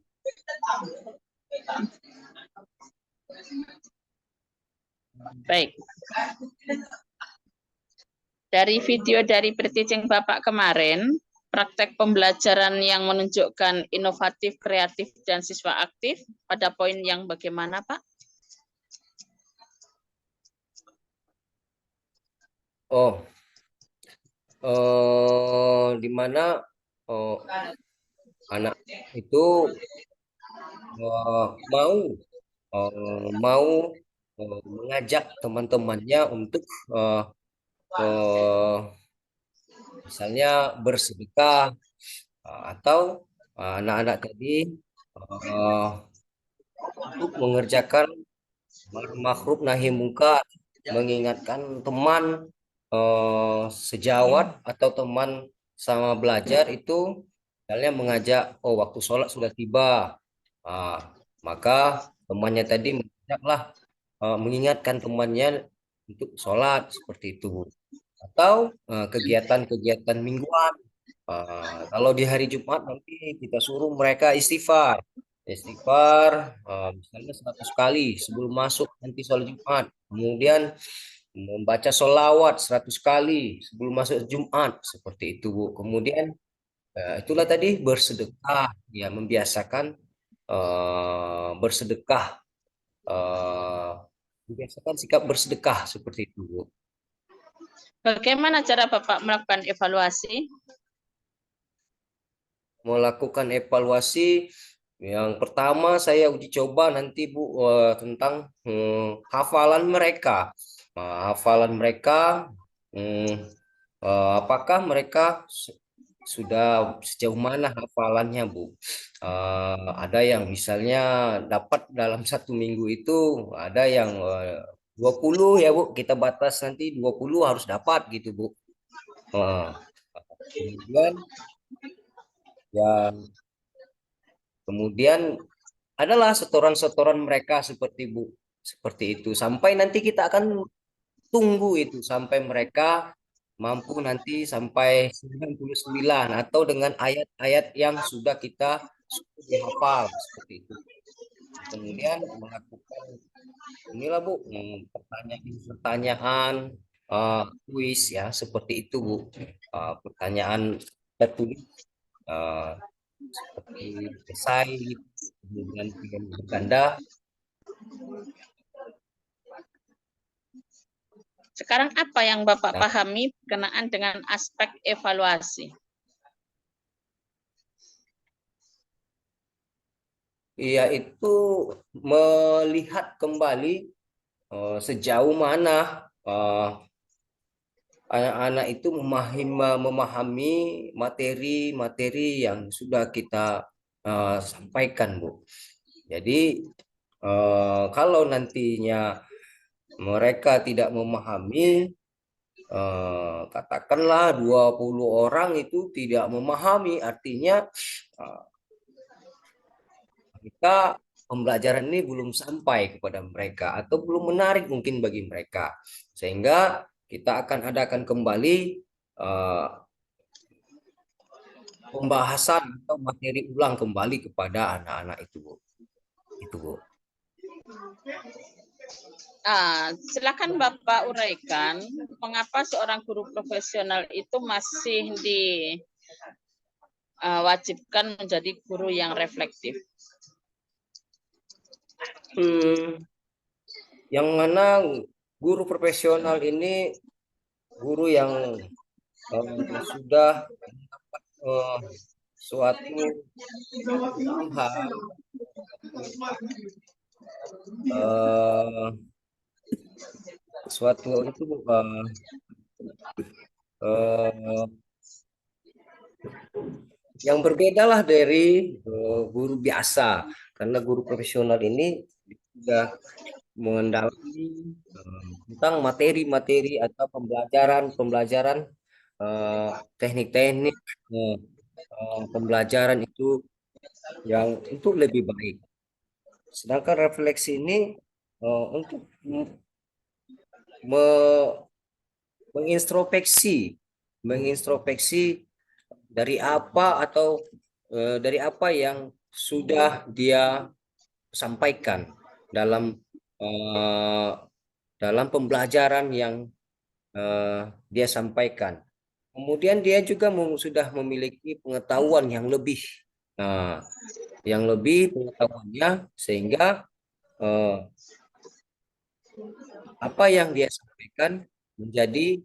Baik. Dari video dari pre-teaching Bapak kemarin, praktek pembelajaran yang menunjukkan inovatif, kreatif, dan siswa aktif, pada poin yang bagaimana, Pak? Di mana anak itu mau mengajak teman-temannya untuk misalnya bersedekah atau anak-anak tadi untuk mengerjakan makruh nahi mungkar, mengingatkan teman sejawat atau teman sama belajar itu, misalnya mengajak, oh waktu sholat sudah tiba, maka temannya tadi mengajaklah, mengingatkan temannya untuk sholat seperti itu. Atau kegiatan-kegiatan mingguan. Kalau di hari Jumat nanti kita suruh mereka istighfar. Istighfar misalnya 100 kali sebelum masuk nanti sholat Jumat. Kemudian membaca sholawat 100 kali sebelum masuk Jumat. Seperti itu, Bu. Kemudian itulah tadi bersedekah. Ya, membiasakan bersedekah. Membiasakan sikap bersedekah seperti itu, Bu. Bagaimana cara Bapak melakukan evaluasi? Melakukan evaluasi, yang pertama saya uji coba nanti, Bu, tentang hafalan mereka. Hafalan mereka, apakah mereka sudah sejauh mana hafalannya, Bu? Ada yang misalnya dapat dalam 1 minggu itu, ada yang 20 ya, Bu. Kita batas nanti 20 harus dapat gitu, Bu. Kemudian adalah setoran-setoran mereka seperti itu sampai nanti kita akan tunggu itu sampai mereka mampu nanti sampai 99 atau dengan ayat-ayat yang sudah kita dihafal seperti itu. kemudian melakukan inilah Bu, pertanyaan-pertanyaan kuis ya seperti itu Bu. Pertanyaan tertulis seperti esai, kemudian pilihan berganda. Sekarang apa yang Bapak Nah, pahami berkenaan dengan aspek evaluasi? iya itu melihat kembali sejauh mana anak-anak itu memahami materi-materi yang sudah kita sampaikan, Bu. Jadi kalau nantinya mereka tidak memahami, katakanlah 20 orang itu tidak memahami, artinya eh, kita pembelajaran ini belum sampai kepada mereka atau belum menarik mungkin bagi mereka. Sehingga kita akan adakan kembali eh, pembahasan atau materi ulang kembali kepada anak-anak itu, Bu. Itu, Bu. Silakan Bapak uraikan mengapa seorang guru profesional itu masih diwajibkan menjadi guru yang reflektif. Yang mana guru profesional ini guru yang sudah suatu hal suatu itu yang berbeda lah dari guru biasa, karena guru profesional ini sudah mendalami tentang materi-materi atau pembelajaran teknik-teknik pembelajaran itu yang untuk lebih baik. Sedangkan refleksi ini untuk mengintrospeksi dari apa atau dari apa yang sudah dia sampaikan dalam dalam pembelajaran yang dia sampaikan. Kemudian dia juga sudah memiliki pengetahuan yang lebih, pengetahuannya sehingga apa yang dia sampaikan menjadi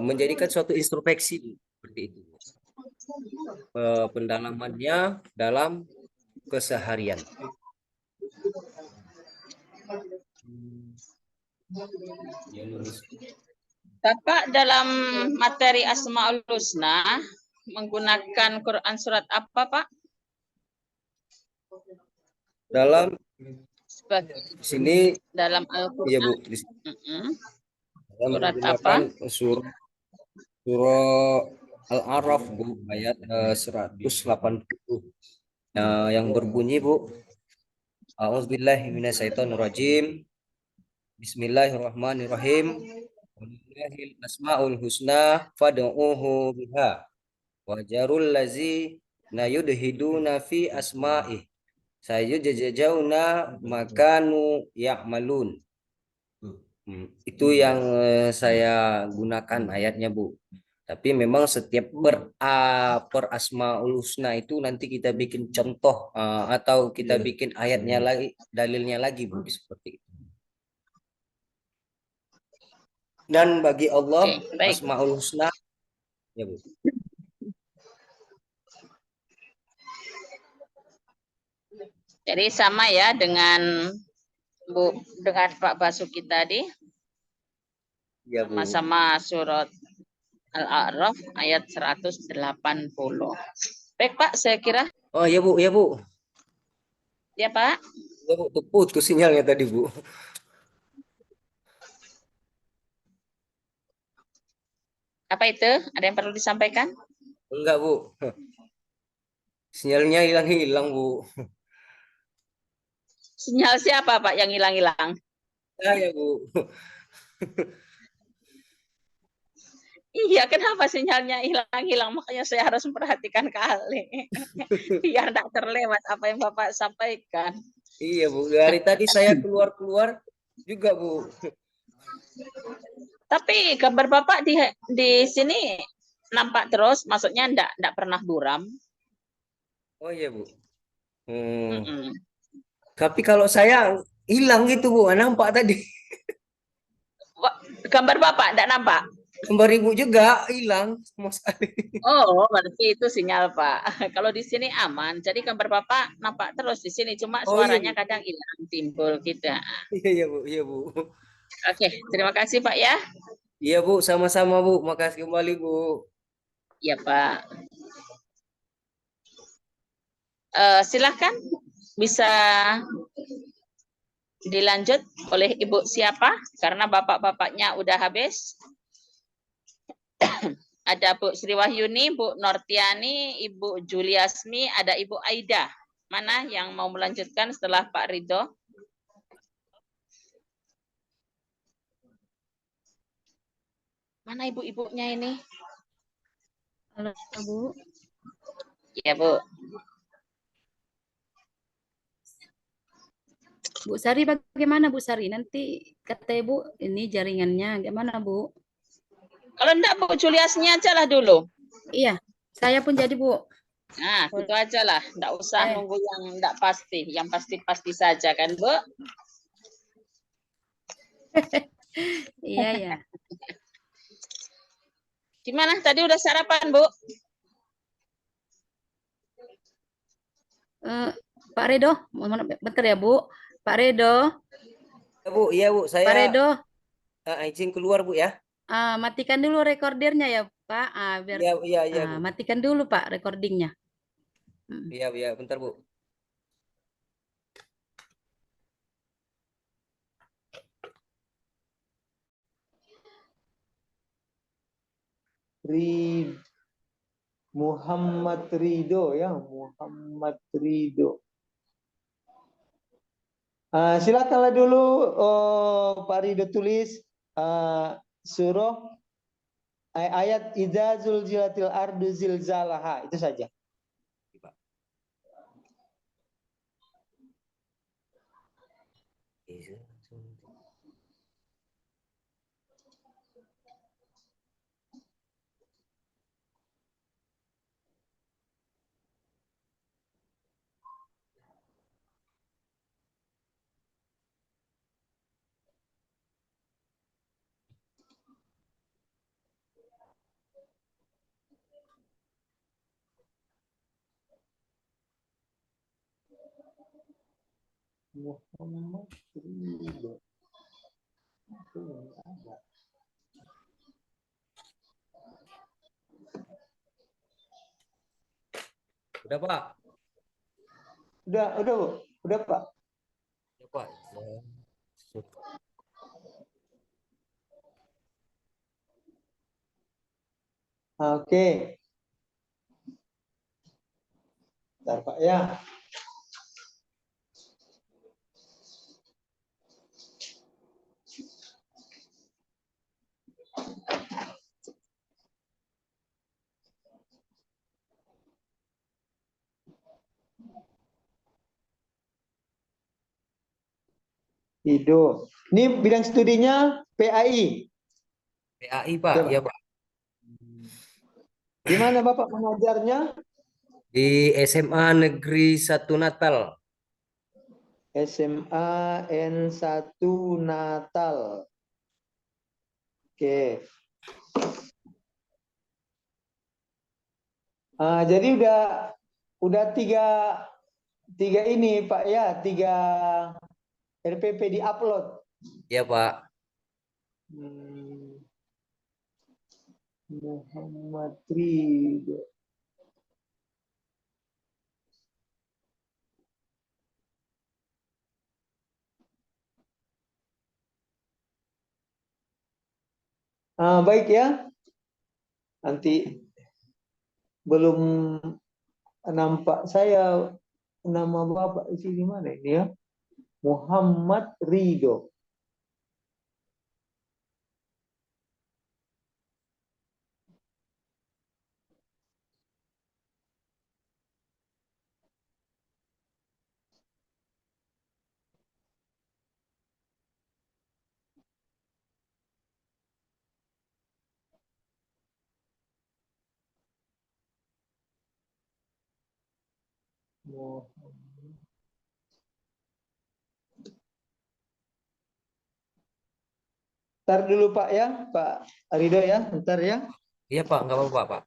menjadikan suatu introspeksi seperti itu. Pendalamannya dalam keseharian. Bapak dalam materi Asmaul Husna menggunakan Quran surat apa, Pak? Dalam sini dalam Al-Qur'an. Iya, Bu. Surat apa? Surah Al-A'raf, Bu, ayat 180. Yang berbunyi, Bu, A'udzubillahi minasyaitonirrajim. Bismillahirrahmanirrahim. Walillahil asmaul husna fad'uuhu biha. Wajarul ladzina yudhiduna fi asma'ih. Sayujzauna makanu ya'malun. Itu yang saya gunakan ayatnya, Bu. Tapi memang setiap per asmaul husna itu nanti kita bikin contoh atau kita bikin ayatnya lagi, dalilnya lagi, Bu, seperti itu. Dan bagi Allah asmaul husna, ya, Bu. Jadi sama ya dengan Pak Basuki tadi. Ya, Bu. Sama-sama surat Al-A'raf ayat 180. Baik, Pak, saya kira. Oh, ya, Bu, ya, Bu. Ya, Pak. Ya, Bu, putus sinyalnya tadi, Bu. Apa itu? Ada yang perlu disampaikan? Enggak, Bu. Sinyalnya hilang-hilang, Bu. Sinyal siapa, Pak, yang hilang-hilang? Ya, Bu. Iya, kenapa sinyalnya hilang-hilang? Makanya saya harus memperhatikan kali. Biar tidak terlewat apa yang Bapak sampaikan. Iya Bu, dari tadi saya keluar-keluar juga Bu. Tapi gambar Bapak di sini nampak terus, maksudnya enggak pernah buram. Oh iya Bu. Hmm. Mm-mm. Tapi kalau saya hilang gitu Bu, nampak tadi. Gambar Bapak enggak nampak? Gambar Ibu juga hilang sama sekali. Oh, berarti itu sinyal Pak. Kalau di sini aman, jadi gambar Bapak nampak terus di sini, cuma Oh iya suaranya Bu. kadang hilang, timbul gitu. Iya iya Bu, iya Bu. Oke, terima kasih Pak ya. Iya Bu, sama-sama Bu. Makasih kembali Bu. Ya Pak. Silahkan bisa dilanjut oleh Ibu siapa? Karena bapak-bapaknya udah habis. Ada Bu Sri Wahyuni, Bu Nortiani, Ibu Juliasmi, ada Ibu Aida. Mana yang mau melanjutkan setelah Pak Ridho? Mana ibu-ibunya ini? Halo, Bu. Ya Bu. Bu Sari bagaimana Bu Sari? Nanti kata Ibu ini jaringannya gimana Bu? Kalau enggak Bu Juliasmi aja lah dulu. Iya, saya pun jadi Bu. Nah, itu aja lah. Enggak usah Eh, nunggu yang enggak pasti. Yang pasti-pasti saja kan Bu? iya ya. Gimana? Tadi udah sarapan Bu? Pak Redo, bentar ya Bu. Pak Redo, Ya Bu, iya Bu. Pak Saya Redo, izin keluar Bu ya. matikan dulu rekordernya ya Pak. Biar Iya, iya, iya Bu. matikan dulu Pak recordingnya. Hmm. Iya, iya, bentar Bu. Muhammad Ridho ya, Muhammad Ridho. Silakanlah dulu Pak Ridho tulis surah ayat idza zulzilatil ardu zilzalaha, itu saja. Muhammad Ridho. Udah Pak. Udah Bu. Udah Pak. Ya Pak. Oke. Bentar Pak ya. Ridho. Ini bidang studinya PAI. PAI Pak, Ya, Pak. ya Pak. Di mana Bapak mengajarnya? Di SMA Negeri 1 Natal. SMA N1 Natal. Oke. Jadi udah tiga ini Pak ya, 3 RPP diupload. Ya Pak. Muhammad Ridho. Baik ya. Nanti belum nampak saya nama Bapak di sini mana ini ya? Muhammad Ridho. Muhammad. Ntar dulu Pak ya, Pak Ridho ya, ntar ya. Iya Pak, nggak apa-apa Pak.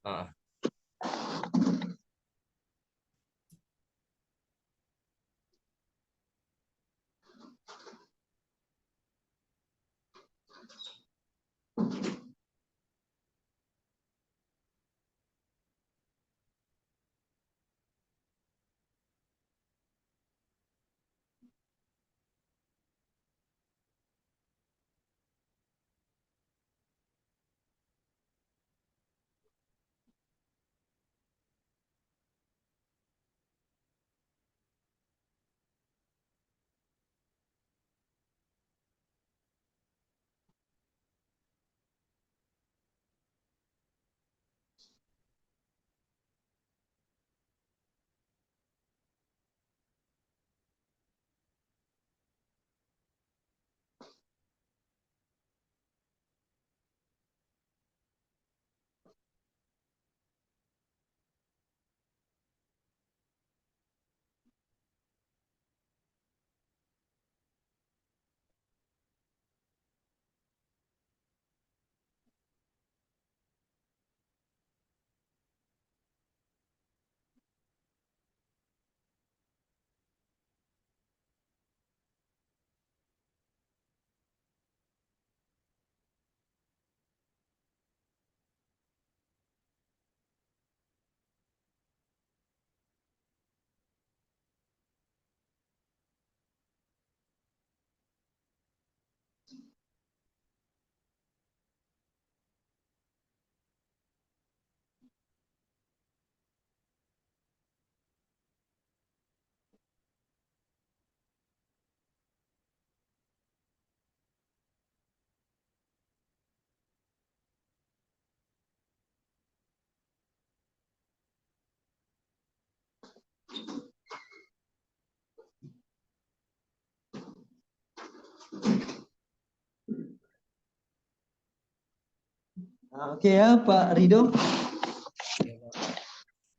Nah, oke ya Pak Ridho.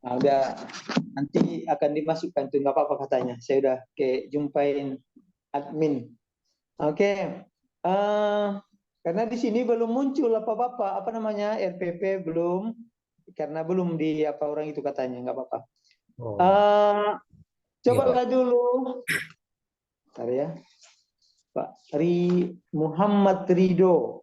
Nah, udah nanti akan dimasukkan tuh nggak apa-apa katanya. Saya udah kayak jumpain admin. Oke. Eh, karena di sini belum muncul apa-apa, apa namanya RPP belum, karena belum di apa orang itu katanya nggak apa-apa. Oh, iya Pak. Cobalah dulu, bentar ya, Pak Muhammad Ridho.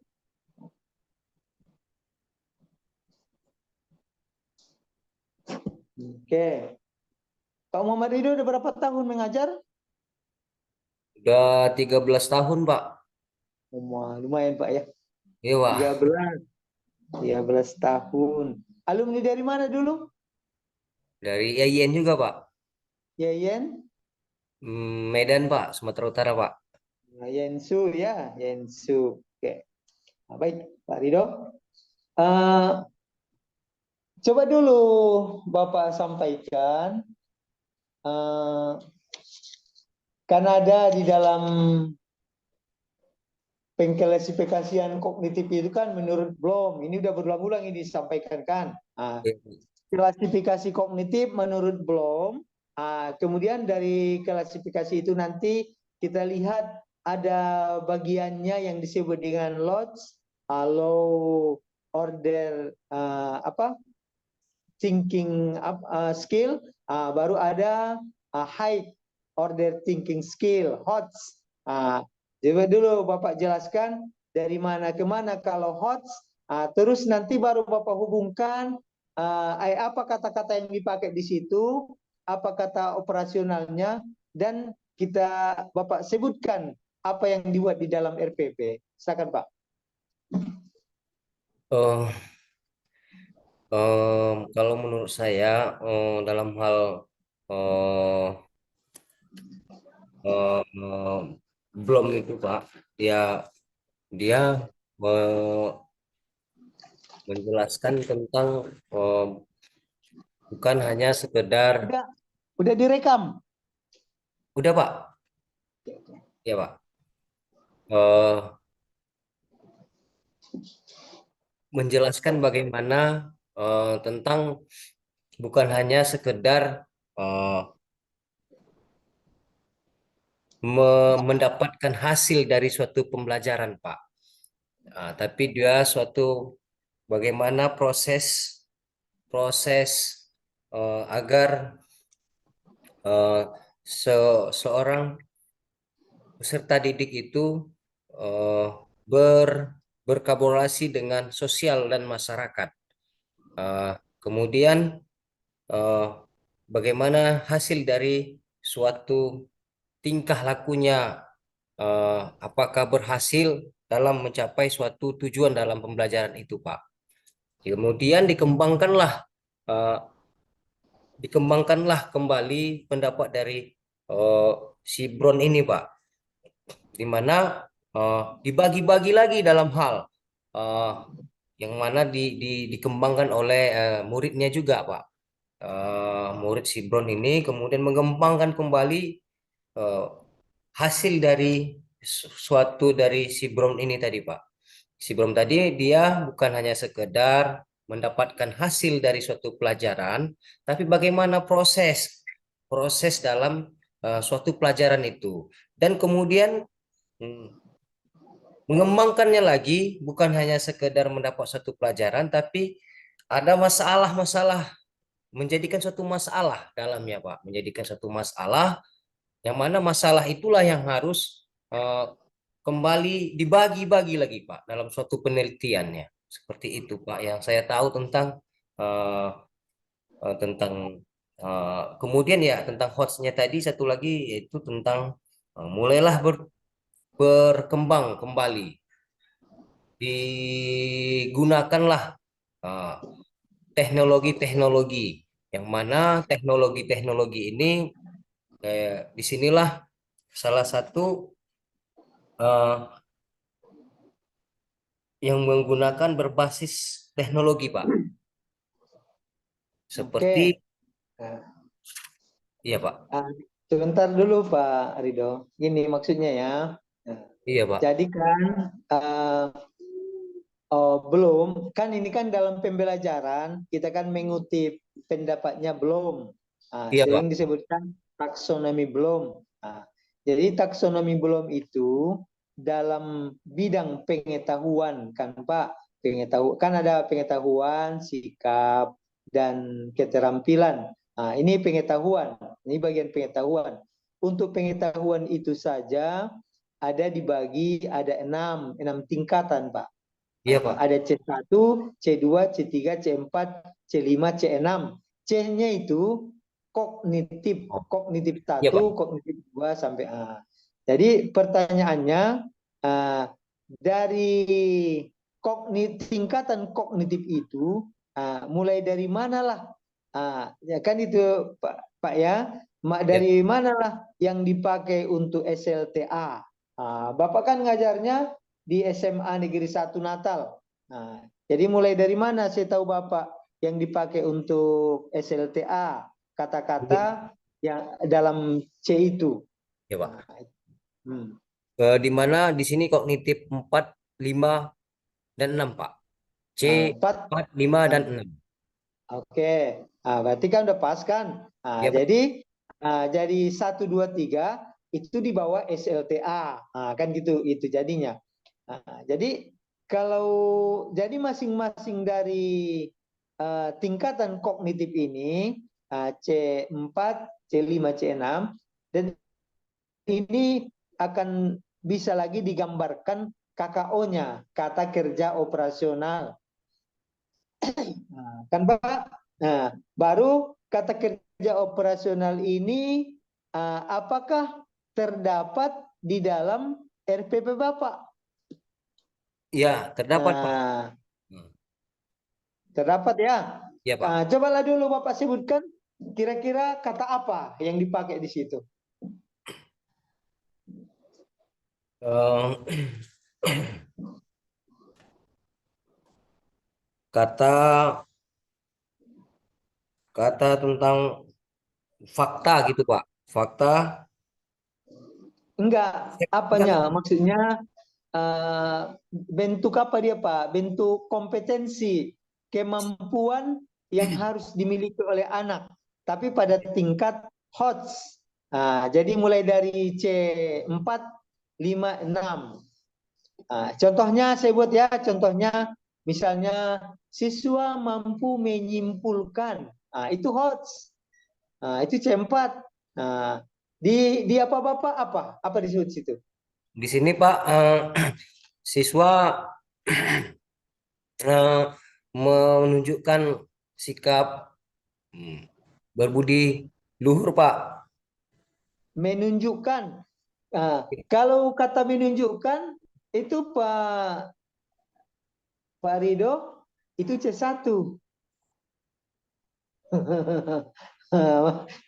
Oke, Pak Muhammad Ridho udah berapa tahun mengajar? Udah 13 tahun Pak. Lumayan Pak ya, Iya Pak. 13 tahun. Alumni dari mana dulu? Dari IAIN juga Pak. Yayen? Medan Pak, Sumatera Utara Pak. Nah, Yensu ya, Yensu. Oke, nah, baik Pak Ridho. Eh, coba dulu Bapak sampaikan, eh, kan ada di dalam pengklasifikasian kognitif itu kan menurut Bloom, ini udah berulang-ulang ini disampaikan kan. Nah, Iya. klasifikasi kognitif menurut Bloom, kemudian dari klasifikasi itu nanti kita lihat ada bagiannya yang disebut dengan LODS, low order thinking skill, baru ada high order thinking skill, HOTS. Coba dulu Bapak jelaskan dari mana ke mana kalau HOTS, terus nanti baru Bapak hubungkan apa kata-kata yang dipakai di situ, apa kata operasionalnya, dan kita Bapak sebutkan apa yang dibuat di dalam RPP. Silakan Pak. Oh, kalau menurut saya dalam hal eh, eh, belum itu Pak, ya dia me- menjelaskan tentang eh, bukan hanya sekedar Udah, udah direkam. udah Pak, ya Pak. Eh, menjelaskan bagaimana tentang bukan hanya sekedar eh, mendapatkan hasil dari suatu pembelajaran, Pak. Tapi dia suatu bagaimana proses proses agar eh, seorang peserta didik itu eh, berkolaborasi dengan sosial dan masyarakat. Kemudian eh, bagaimana hasil dari suatu tingkah lakunya, apakah berhasil dalam mencapai suatu tujuan dalam pembelajaran itu, Pak. Kemudian eh, dikembangkanlah kembali pendapat dari eh, si Brown ini, Pak, di mana dibagi-bagi lagi dalam hal eh, yang mana dikembangkan oleh muridnya juga, Pak. Murid si Brown ini kemudian mengembangkan kembali eh, hasil dari suatu dari si Brown ini tadi, Pak. Si Brown tadi dia bukan hanya sekedar mendapatkan hasil dari suatu pelajaran, tapi bagaimana proses dalam suatu pelajaran itu. Dan kemudian hmm, mengembangkannya lagi bukan hanya sekedar mendapat satu pelajaran, tapi ada masalah-masalah, menjadikan suatu masalah dalamnya, Pak. Menjadikan suatu masalah yang mana masalah itulah yang harus kembali dibagi-bagi lagi, Pak, dalam suatu penelitiannya. Seperti itu, Pak, yang saya tahu tentang eh, tentang kemudian ya tentang hotsnya tadi satu lagi yaitu tentang mulailah berkembang kembali, digunakanlah eh, teknologi-teknologi yang mana teknologi-teknologi ini disinilah salah satu eh, yang menggunakan berbasis teknologi, Pak. Seperti, Oke. Nah, iya, Pak. sebentar dulu Pak Rido. Gini maksudnya ya. Nah, Iya, Pak. jadi kan belum, kan ini kan dalam pembelajaran kita kan mengutip pendapatnya belum. Iya, Pak. Sering disebutkan taksonomi belum. Jadi taksonomi belum itu dalam bidang pengetahuan kan Pak. Kan ada pengetahuan, sikap, dan keterampilan. Ini pengetahuan, ini bagian pengetahuan. Untuk pengetahuan itu saja ada dibagi, ada enam tingkatan Pak. Iya, Pak. Ada C1, C2, C3, C4, C5, C6. C-nya itu kognitif, Oh, kognitif iya, Pak. 1, kognitif 2 sampai A. Jadi pertanyaannya dari tingkatan kognitif itu mulai dari manalah? Ya kan itu Pak ya, Iya, dari manalah yang dipakai untuk SLTA? Bapak kan ngajarnya di SMA Negeri 1 Natal. Jadi mulai dari mana saya tahu Bapak yang dipakai untuk SLTA, kata-kata yang dalam C itu. iya, Pak. Hmm. Di mana di sini kognitif 4, 5, dan 6, Pak. C, 4. 4, 5, dan 6. Oke. Berarti kan udah pas kan? Iya, Pak. Jadi 1, 2, 3 itu di bawah SLTA. Kan gitu itu jadinya. Jadi kalau jadi masing-masing dari tingkatan kognitif ini C4, C5, C6 dan ini akan bisa lagi digambarkan KKO-nya, kata kerja operasional. Kan Pak? Baru kata kerja operasional ini apakah terdapat di dalam RPP Bapak? Iya, terdapat, Pak. Terdapat ya. Iya, Pak. Cobalah dulu Bapak sebutkan kira-kira kata apa yang dipakai di situ. Eh, kata kata tentang fakta gitu, Pak. Fakta. Enggak, apanya? Maksudnya bentuk apa dia Pak? Bentuk kompetensi, kemampuan yang harus dimiliki oleh anak. Tapi pada tingkat HOTS. Jadi mulai dari C4, 5, 6. Contohnya saya buat ya, contohnya misalnya siswa mampu menyimpulkan. Itu HOTS. Itu C4. Di apa Bapak? Apa disebut situ? Di sini Pak, siswa menunjukkan sikap berbudi luhur Pak. Menunjukkan. Kalau kata menunjukkan itu Pak Rido itu C1.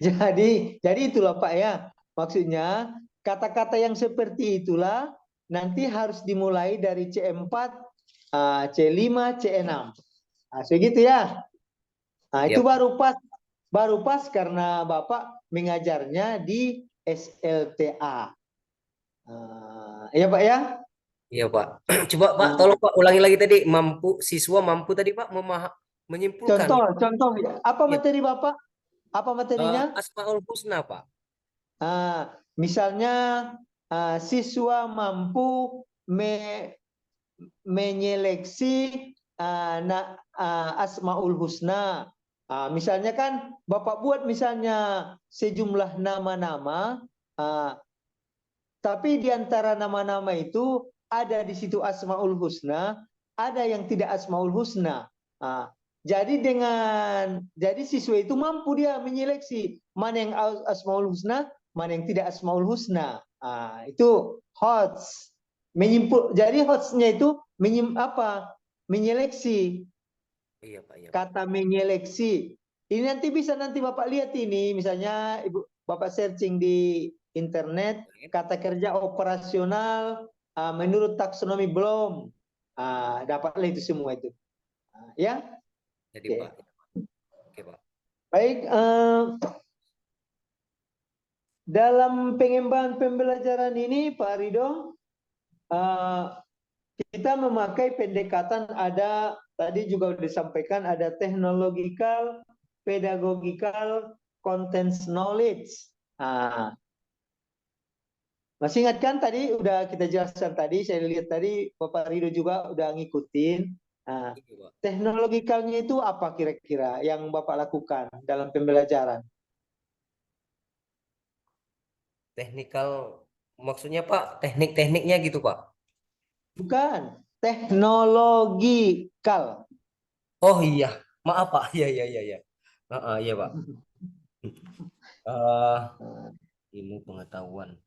Jadi itulah Pak ya. Maksudnya kata-kata yang seperti itulah nanti harus dimulai dari C4, C5, C6. Segitu ya. Itu Yap. baru pas karena Bapak mengajarnya di SLTA. Ya Pak ya. Iya Pak. Coba Pak, tolong Pak ulangi lagi tadi, siswa mampu tadi Pak menyimpulkan. Contoh. Apa Ya. materi Bapak? Apa materinya? Asmaul Husna Pak. Misalnya siswa mampu menyeleksi Asmaul Husna. Misalnya kan Bapak buat misalnya sejumlah nama-nama, tapi di antara nama-nama itu ada di situ Asmaul Husna, ada yang tidak Asmaul Husna. Jadi siswa itu mampu dia menyeleksi mana yang Asmaul Husna, mana yang tidak Asmaul Husna. Itu HOTS. Jadi HOTS-nya itu menyeleksi. Iya Pak, iya Pak. Kata menyeleksi. Ini nanti bisa Bapak lihat ini, misalnya Bapak searching di internet kata kerja operasional menurut taksonomi Bloom. Dapatlah itu semua itu. Ya. Jadi Oke. Pak. Oke Pak. Baik, dalam pengembangan pembelajaran ini Pak Ridho, kita memakai pendekatan, ada tadi juga disampaikan, ada technological, pedagogical, content knowledge. Masih ingat kan tadi udah kita jelaskan tadi, saya lihat tadi Bapak Ridho juga udah ngikutin. Iya, Pak. Teknologikalnya itu apa kira-kira yang Bapak lakukan dalam pembelajaran? Teknikal maksudnya Pak, teknik-tekniknya gitu Pak. Bukan, teknologikal. Oh iya, maaf Pak. Iya iya iya iya. Iya Pak. Ilmu pengetahuan.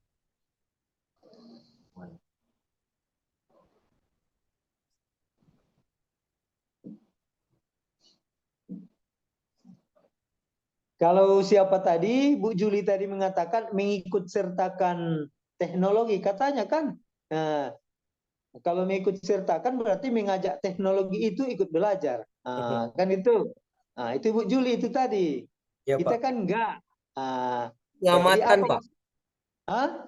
Kalau siapa tadi, Bu Juli tadi mengatakan mengikut sertakan teknologi, katanya kan. Nah, kalau mengikut sertakan berarti mengajak teknologi itu ikut belajar. Kan itu. Itu Bu Juli itu tadi. Ya Kita Pak. kan enggak. Jadi Pengamatan apa? Pak. Hah?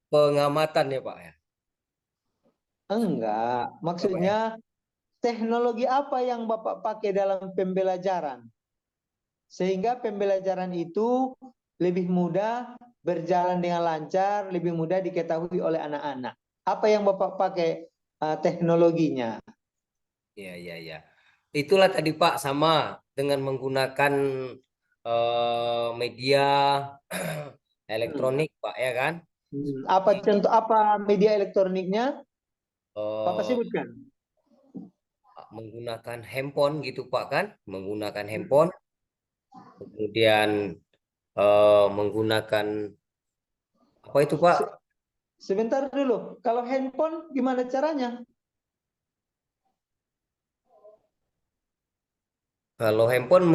Pengamatan ya Pak ya. Enggak. Apa ya? Maksudnya teknologi apa yang Bapak pakai dalam pembelajaran? Sehingga pembelajaran itu lebih mudah berjalan dengan lancar, lebih mudah diketahui oleh anak-anak. Apa yang Bapak pakai teknologinya? Iya iya iya. Itulah tadi Pak, sama dengan menggunakan media elektronik Pak ya kan. Apa Seperti, contoh apa media elektroniknya? Bapak eh, sebutkan. menggunakan handphone gitu Pak kan, menggunakan handphone, kemudian menggunakan apa itu Pak? Sebentar dulu. Kalau handphone gimana caranya? Kalau handphone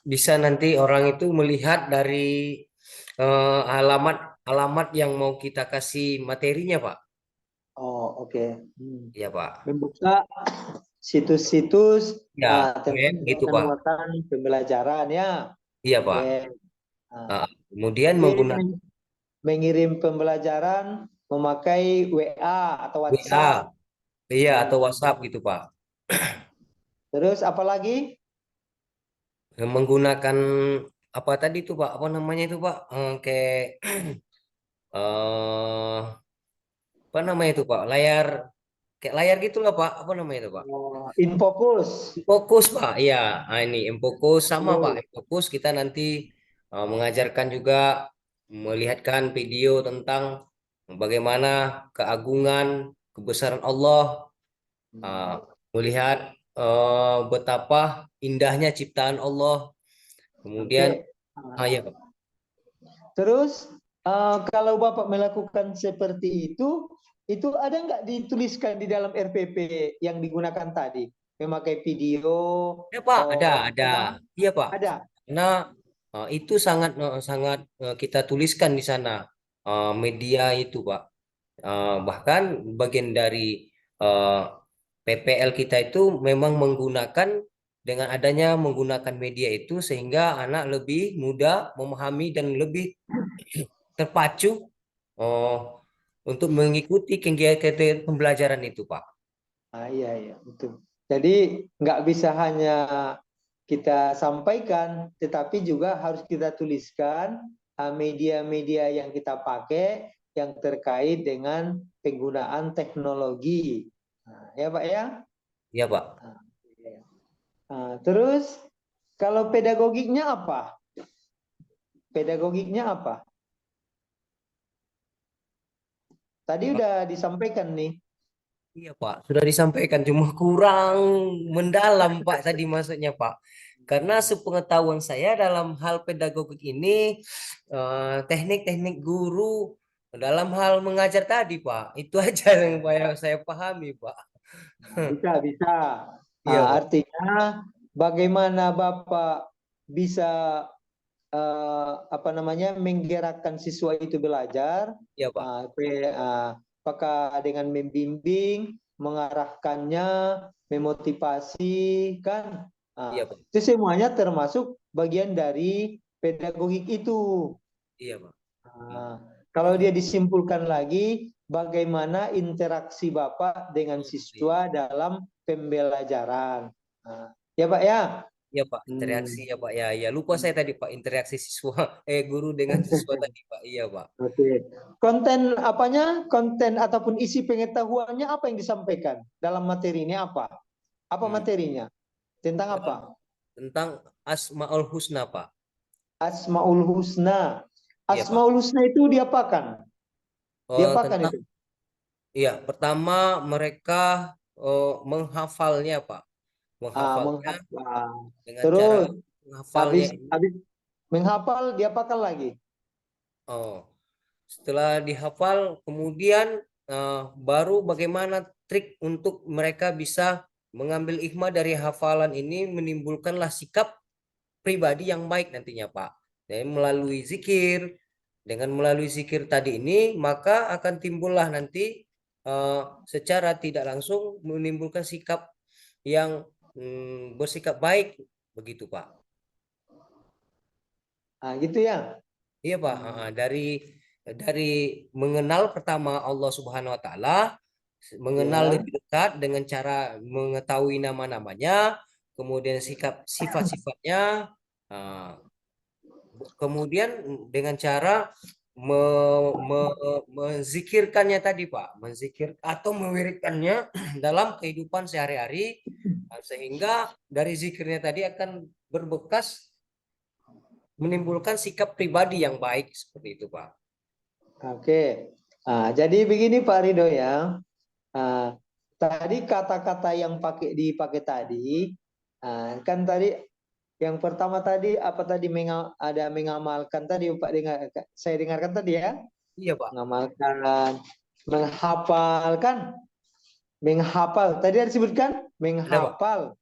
bisa nanti orang itu melihat dari alamat alamat yang mau kita kasih materinya Pak. Oh, oke. Iya Pak. Membuka situs-situs Ya, tentang gitu Pak. muatan pembelajaran ya. Iya Oke. Pak. Kemudian Jadi menggunakan mengirim pembelajaran memakai WA atau WA, WhatsApp. iya atau WhatsApp gitu Pak. Terus apalagi? Menggunakan apa tadi tuh Pak? Apa namanya itu Pak? Kayak eh apa namanya itu Pak? Layar kayak layar gitu lah Pak. Apa namanya itu Pak? Infokus. Fokus Pak. Iya, ini Infokus sama Pak. Oh, Infokus kita nanti mengajarkan juga melihatkan video tentang bagaimana keagungan, kebesaran Allah, uh, melihat betapa indahnya ciptaan Allah. Kemudian, oke. ya Pak. Terus kalau Bapak melakukan seperti itu ada nggak dituliskan di dalam RPP yang digunakan tadi? Memakai video, Ya Pak, ada. apa? Iya Pak. Ada. Karena itu sangat sangat kita tuliskan di sana media itu Pak. Bahkan bagian dari eh, PPL kita itu memang menggunakan dengan adanya menggunakan media itu sehingga anak lebih mudah memahami dan lebih terpacu eh, untuk mengikuti kegiatan pembelajaran itu Pak. Iya, iya, betul. Jadi nggak bisa hanya kita sampaikan, tetapi juga harus kita tuliskan media-media yang kita pakai yang terkait dengan penggunaan teknologi. Nah, ya Pak ya? Ya Pak. Terus kalau pedagogiknya apa? Pedagogiknya apa? Tadi udah disampaikan nih. Iya Pak, sudah disampaikan cuma kurang mendalam Pak tadi maksudnya Pak. Karena sepengetahuan saya dalam hal pedagogik ini teknik-teknik guru dalam hal mengajar tadi Pak. Itu aja yang saya pahami Pak. Bisa, bisa. Iya Pak. Artinya bagaimana Bapak bisa apa namanya menggerakkan siswa itu belajar, Iya Pak. apakah dengan membimbing, mengarahkannya, memotivasi, kan? Iya Pak. Itu semuanya termasuk bagian dari pedagogik itu. Iya Pak. Kalau dia disimpulkan lagi, bagaimana interaksi Bapak dengan siswa dalam pembelajaran. Ya Pak ya? Iya Pak, interaksi ya Pak. Ya, ya lupa saya tadi Pak, interaksi siswa guru dengan siswa tadi Pak. Iya Pak. Oke. Konten apanya? Konten ataupun isi pengetahuannya apa yang disampaikan dalam materi ini apa? Apa Hmm. materinya? Tentang apa? Tentang Asmaul Husna Pak. Asmaul Husna. Iya Pak. Asmaul Husna itu diapakan? Diapakan Tentang itu? iya, pertama mereka menghafalnya, Pak. Menghafalnya Menghafal. dengan cara Terus menghafalnya habis ini. habis menghafal diapakan lagi? Oh, setelah dihafal, kemudian baru bagaimana trik untuk mereka bisa mengambil hikmah dari hafalan ini menimbulkanlah sikap pribadi yang baik nantinya, Pak. Dan melalui zikir, dengan melalui zikir tadi ini, maka akan timbullah nanti secara tidak langsung menimbulkan sikap yang bersikap baik, begitu Pak. Gitu ya. Iya Pak. Dari mengenal pertama Allah Subhanahu Wa Taala, mengenal Ya. lebih dekat dengan cara mengetahui nama-namanya, kemudian sikap sifat-sifatnya, uh, kemudian dengan cara menzikirkannya tadi Pak, menzikir atau mewiridkannya dalam kehidupan sehari-hari sehingga dari zikirnya tadi akan berbekas menimbulkan sikap pribadi yang baik seperti itu Pak. Oke. Jadi begini Pak Rido ya. Tadi kata-kata yang dipakai tadi, kan tadi yang pertama tadi apa tadi ada mengamalkan tadi Pak saya dengarkan tadi ya. Iya Pak. Mengamalkan, menghafalkan, menghafal. Tadi ada disebutkan menghafal,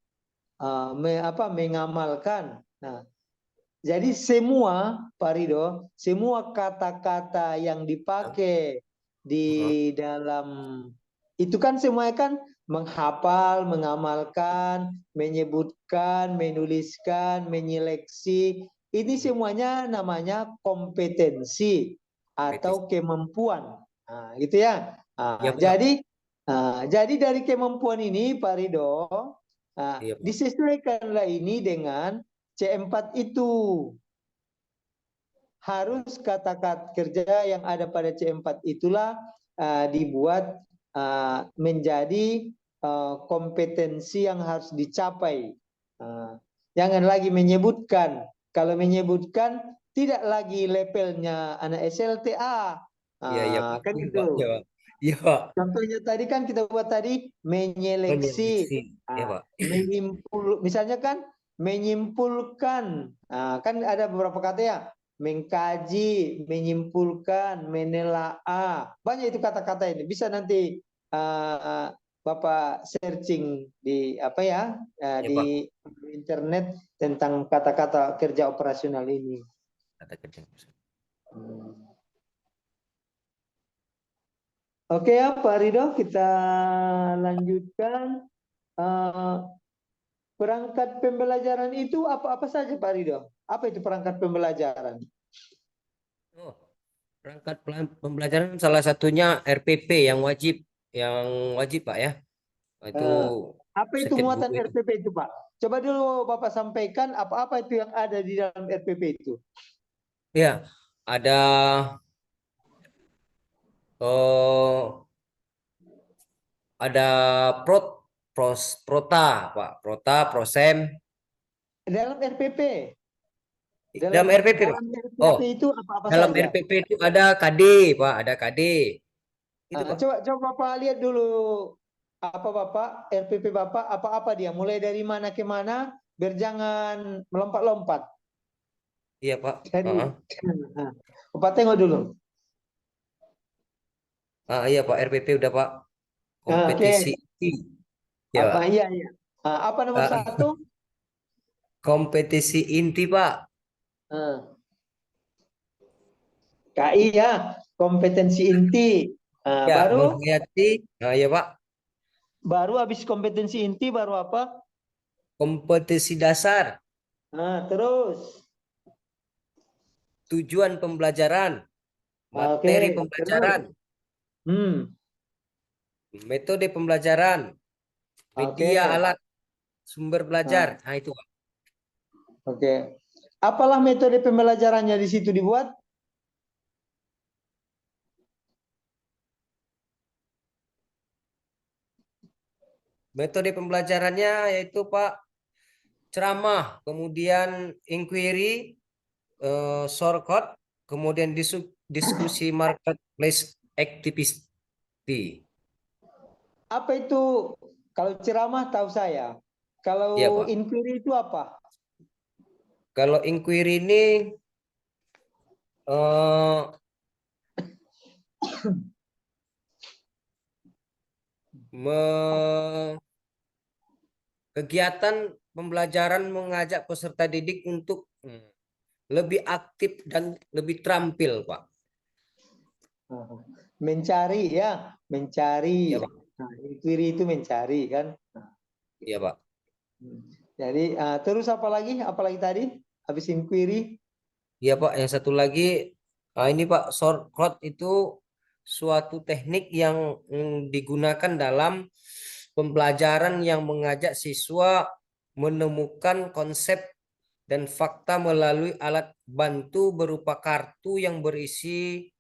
mengamalkan. Nah, jadi semua Pak Rido, semua kata-kata yang dipakai di dalam itu kan semuanya kan menghafal, mengamalkan, menyebutkan, menuliskan, menyeleksi. Ini semuanya namanya kompetensi atau kemampuan. Gitu ya. Iya Pak. Jadi dari kemampuan ini Pak Rido, Iya Pak. disesuaikanlah ini dengan C4 itu. harus kata-kata kerja yang ada pada C4 itulah dibuat menjadi kompetensi yang harus dicapai. Jangan lagi menyebutkan. Kalau menyebutkan tidak lagi levelnya anak SLTA. Iya, iya, Pak. Kan Iya, itu. Pak. Iya, Pak. Iya, Pak. Contohnya tadi kan kita buat tadi menyeleksi, Menyeleksi. Iya, Pak. misalnya kan menyimpulkan, kan ada beberapa kata ya, mengkaji, menyimpulkan, menelaah, banyak itu kata-kata ini. Bisa nanti Bapak searching di apa ya, Iya, Pak. di internet tentang kata-kata kerja operasional ini. Kata kerja. Oke ya Pak Ridho, kita lanjutkan. Perangkat pembelajaran itu apa-apa saja Pak Ridho? Apa itu perangkat pembelajaran? Oh, perangkat pembelajaran salah satunya RPP yang wajib Pak ya. Itu Apa itu setiap muatan guru itu. RPP itu Pak? Coba dulu Bapak sampaikan apa-apa itu yang ada di dalam RPP itu. Ya, ada oh ada prota, Pak. Prota, prosem. Dalam RPP, Dalam RPP, Pak. dalam RPP Oh, itu apa-apa dalam saja? RPP itu ada KD, Pak. Ada KD. Itu, Pak. Coba Bapak lihat dulu apa Bapak RPP Bapak apa-apa dia, mulai dari mana ke mana, biar jangan melompat-lompat. Iya, Pak. Jadi, Bapak tengok dulu. Iya, Pak. RPP udah, Pak. Oke, Kompetisi. Ya, Pak. iya iya. Apa nomor Ah, satu? kompetisi inti, Pak. KI ya, kompetensi inti. Ya, Baru menghayati. Ya, Pak. habis kompetensi inti baru apa? Kompetisi dasar. Terus. Tujuan pembelajaran. Oke, Materi terus. pembelajaran. Metode pembelajaran. Media Oke. alat sumber belajar. Nah, itu, Pak. Oke. Apalah metode pembelajarannya di situ dibuat? Metode pembelajarannya yaitu, Pak, ceramah, kemudian inquiry, shortcut, kemudian diskusi marketplace activity. Apa itu? Kalau ceramah tahu saya. Kalau Iya, Pak. inquiry itu apa? Kalau inquiry ini kegiatan pembelajaran mengajak peserta didik untuk lebih aktif dan lebih terampil, Pak. Mencari ya, mencari. Iya, Pak. Inquiry itu mencari kan. Iya, Pak. Jadi terus apa lagi? Apalagi tadi? Habis inquiry? Iya, Pak. Yang satu lagi, ini, Pak, shortcut itu suatu teknik yang digunakan dalam pembelajaran yang mengajak siswa menemukan konsep dan fakta melalui alat bantu berupa kartu yang berisi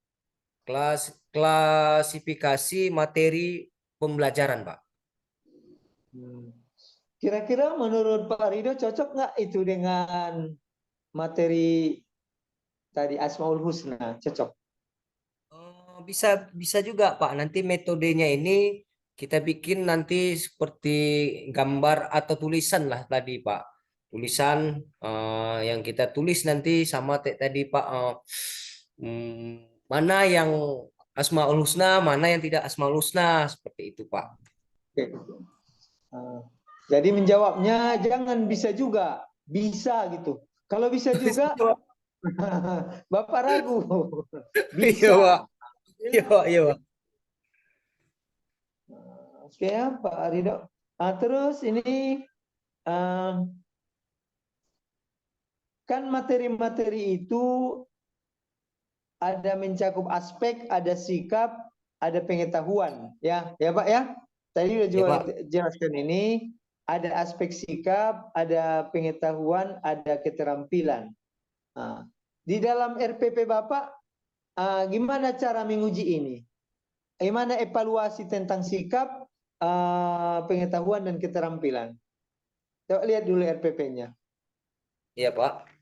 klasifikasi materi pembelajaran, Pak. Kira-kira menurut Pak Rido cocok nggak itu dengan materi tadi Asmaul Husna? Cocok? Bisa juga, Pak. Nanti metodenya ini kita bikin nanti seperti gambar atau tulisan lah tadi, Pak. Tulisan yang kita tulis nanti sama tadi, Pak. Mana yang Asmaul Husna, mana yang tidak Asmaul Husna, seperti itu, Pak. Oke. Jadi menjawabnya jangan bisa juga, bisa gitu. Kalau bisa juga, Bapak ragu. Iya, Pak. Bisa. Iya, Pak. Iya, Pak. Oke ya, Pak Rido. Terus ini kan materi-materi itu ada mencakup aspek, ada sikap, ada pengetahuan, ya Pak ya. Tadi udah juga jelaskan ini, ada aspek sikap, ada pengetahuan, ada keterampilan. di dalam RPP Bapak, gimana cara menguji ini? Gimana evaluasi tentang sikap, pengetahuan dan keterampilan? Coba lihat dulu RPP-nya. Iya, Pak.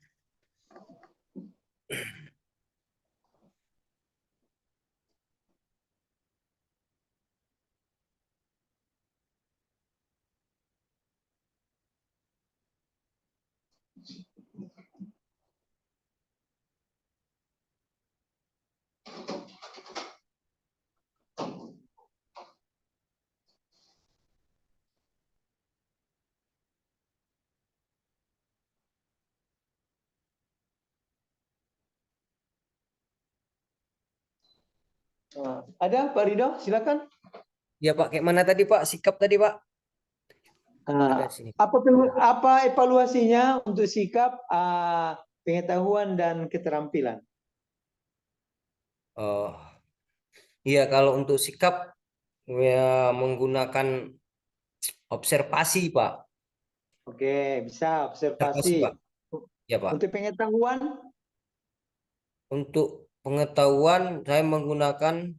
Ada Pak Ridho, silakan. Iya, Pak. Kayak mana tadi, Pak? Sikap tadi, Pak. Ada sini. Apa evaluasinya untuk sikap, pengetahuan dan keterampilan? Oh, iya, kalau untuk sikap ya menggunakan observasi, Pak. Oke, bisa Observasi, Pak. observasi. Ya, Pak. Untuk pengetahuan, Untuk pengetahuan saya menggunakan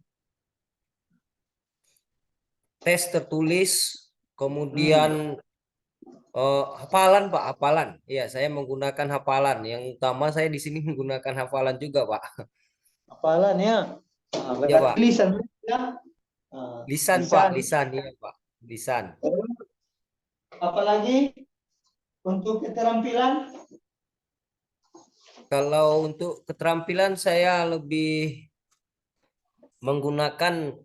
tes tertulis, kemudian hafalan, Pak, hafalan. Iya, saya menggunakan hafalan. Yang utama saya di sini menggunakan hafalan juga, Pak. hafalan ya. Ya, Berarti Pak. lisan ya. Lisan, Pak, lisan, iya, Pak. Lisan. Apalagi untuk keterampilan? Kalau untuk keterampilan saya lebih menggunakan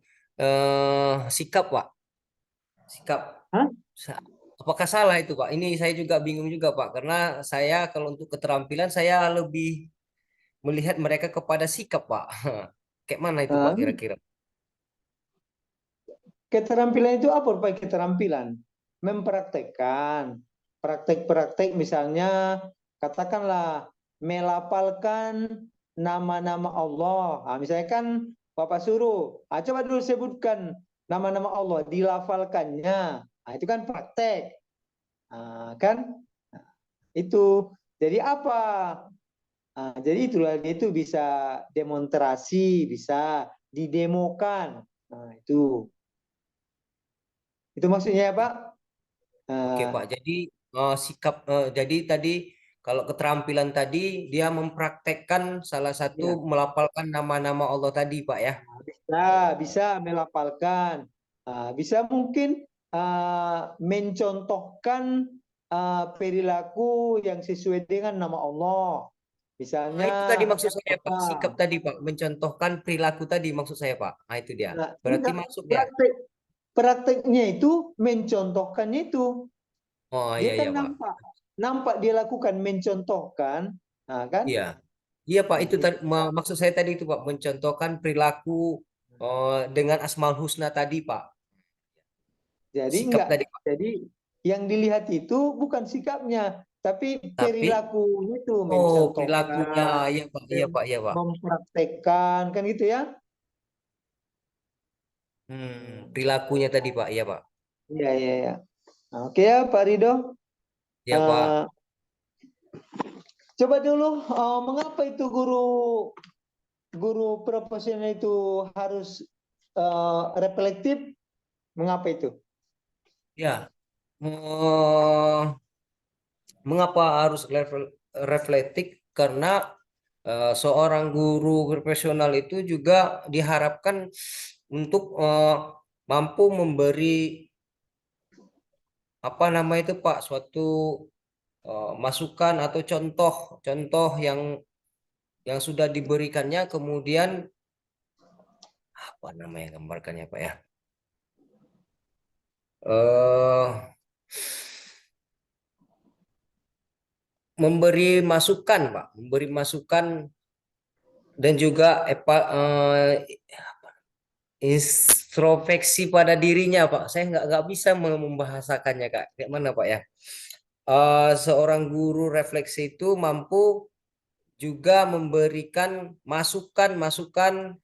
sikap, Pak. Sikap. Hah? Apakah salah itu, Pak? Ini saya juga bingung juga, Pak. Karena saya kalau untuk keterampilan saya lebih melihat mereka kepada sikap, Pak. Kayak mana itu, Pak, kira-kira? Keterampilan itu apa Pak? Keterampilan mempraktekkan praktek-praktek, misalnya katakanlah melafalkan nama-nama Allah. Misalnya kan Bapak suruh, coba dulu sebutkan nama-nama Allah, dilafalkannya. Itu kan praktek. Kan itu. Jadi apa? Jadi itulah, itu bisa demonstrasi, bisa didemokan. Itu maksudnya ya, Pak. Oke, Pak. Jadi sikap jadi tadi kalau keterampilan tadi dia mempraktekkan salah satu Ya, melafalkan nama-nama Allah tadi, Pak ya. bisa melafalkan. Bisa mungkin mencontohkan perilaku yang sesuai dengan nama Allah. Nah, Misalnya itu tadi maksud saya, Pak. apa? Sikap tadi, Pak. Mencontohkan perilaku tadi maksud saya, Pak. Nah, itu dia. Berarti Enggak, masuk ya. prakteknya itu mencontohkan itu. Oh, Dia iya, kan iya, Pak. nampak dia lakukan mencontohkan, kan? Iya. Iya, Pak. Itu Itu. maksud saya tadi itu, Pak. Mencontohkan perilaku dengan Asmaul Husna tadi, Pak. Jadi Sikap enggak. tadi, Pak. Jadi yang dilihat itu bukan sikapnya, tapi Tapi, perilakunya itu oh, perilakunya. mencontohkan, Iya, Pak. Iya, Pak. Iya, Pak. mempraktekkan, kan gitu ya? Perilakunya tadi, Pak. Iya, Pak. Iya, iya, iya. Oke ya, Pak Ridho. Iya, Pak. Eh, Coba dulu, mengapa itu guru profesional itu harus reflektif? Mengapa itu? Ya. Mengapa harus reflektif? Karena seorang guru profesional itu juga diharapkan untuk mampu memberi apa nama itu, Pak, suatu masukan atau contoh yang sudah diberikannya, kemudian apa namanya gambarkannya, Pak ya? eh Memberi masukan, Pak, memberi masukan dan juga introspeksi pada dirinya, Pak. Saya nggak bisa membahasakannya, Kak. Kayak mana, Pak ya? Seorang guru refleksi itu mampu juga memberikan masukan-masukan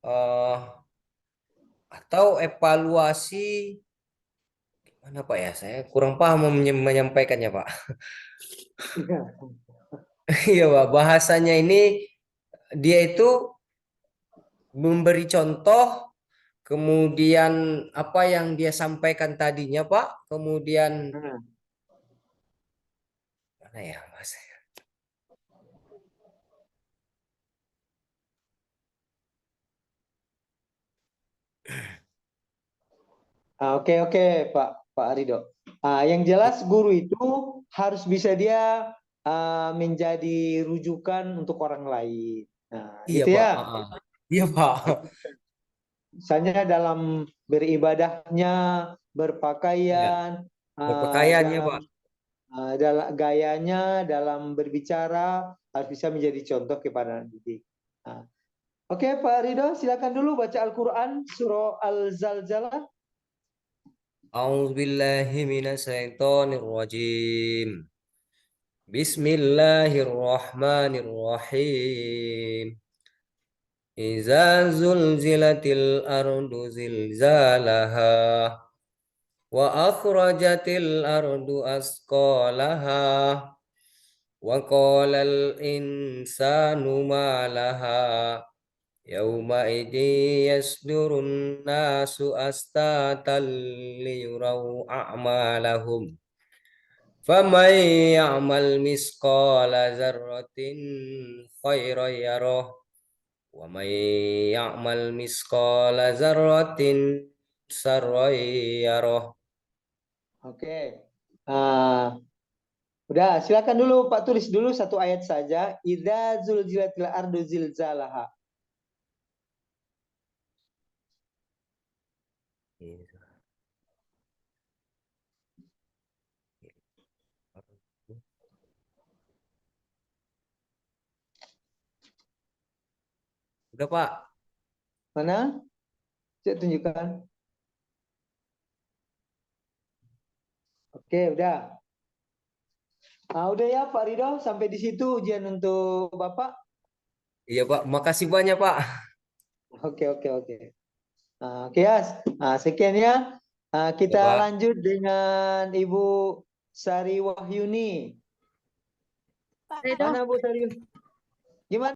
eh, atau evaluasi, mana, Pak ya? Saya kurang paham menyampaikannya, Pak. Iya Pak, bahasanya ini dia itu memberi contoh, kemudian apa yang dia sampaikan tadinya Pak, kemudian Hmm. mana ya Mas? Oke oke Pak Ridho. Yang jelas guru itu harus bisa dia menjadi rujukan untuk orang lain. Nah, Iya gitu Pak. ya. Iya Pak. Misalnya dalam beribadahnya, Iya, berpakaian, berpakaiannya dalam Pak. dalam gayanya, dalam berbicara harus bisa menjadi contoh kepada anak didik. Nah, oke Pak Ridho, silakan dulu baca Al-Quran surah Al-Zalzalah. A'udzubillahi minasyaitonirrajim. Bismillahirrahmanirrahim. Iza zulzilatil ardu zilzalaha wa akhrajatil ardu asqalaha wa qalal insanu ma laha yauma idin yasdurun nasu astatan liyurau a'malahum faman ya'mal misqala dzarratin khairan yarah wa may ya'mal misqala dzarratin sarran yarah. Oke. Ah, udah, silakan dulu Pak tulis dulu satu ayat saja. Idza zulzilatil ardu zilzalaha. Udah Pak. Mana? Saya tunjukkan. Oke, udah. Udah ya Pak Ridho, sampai di situ ujian untuk Bapak. Iya Pak, makasih banyak Pak. Oke, oke, oke. Oke ya, sekian ya. Ya Kita Pak. lanjut dengan Ibu Sari Wahyuni. Ridho, Mana Bu Sari?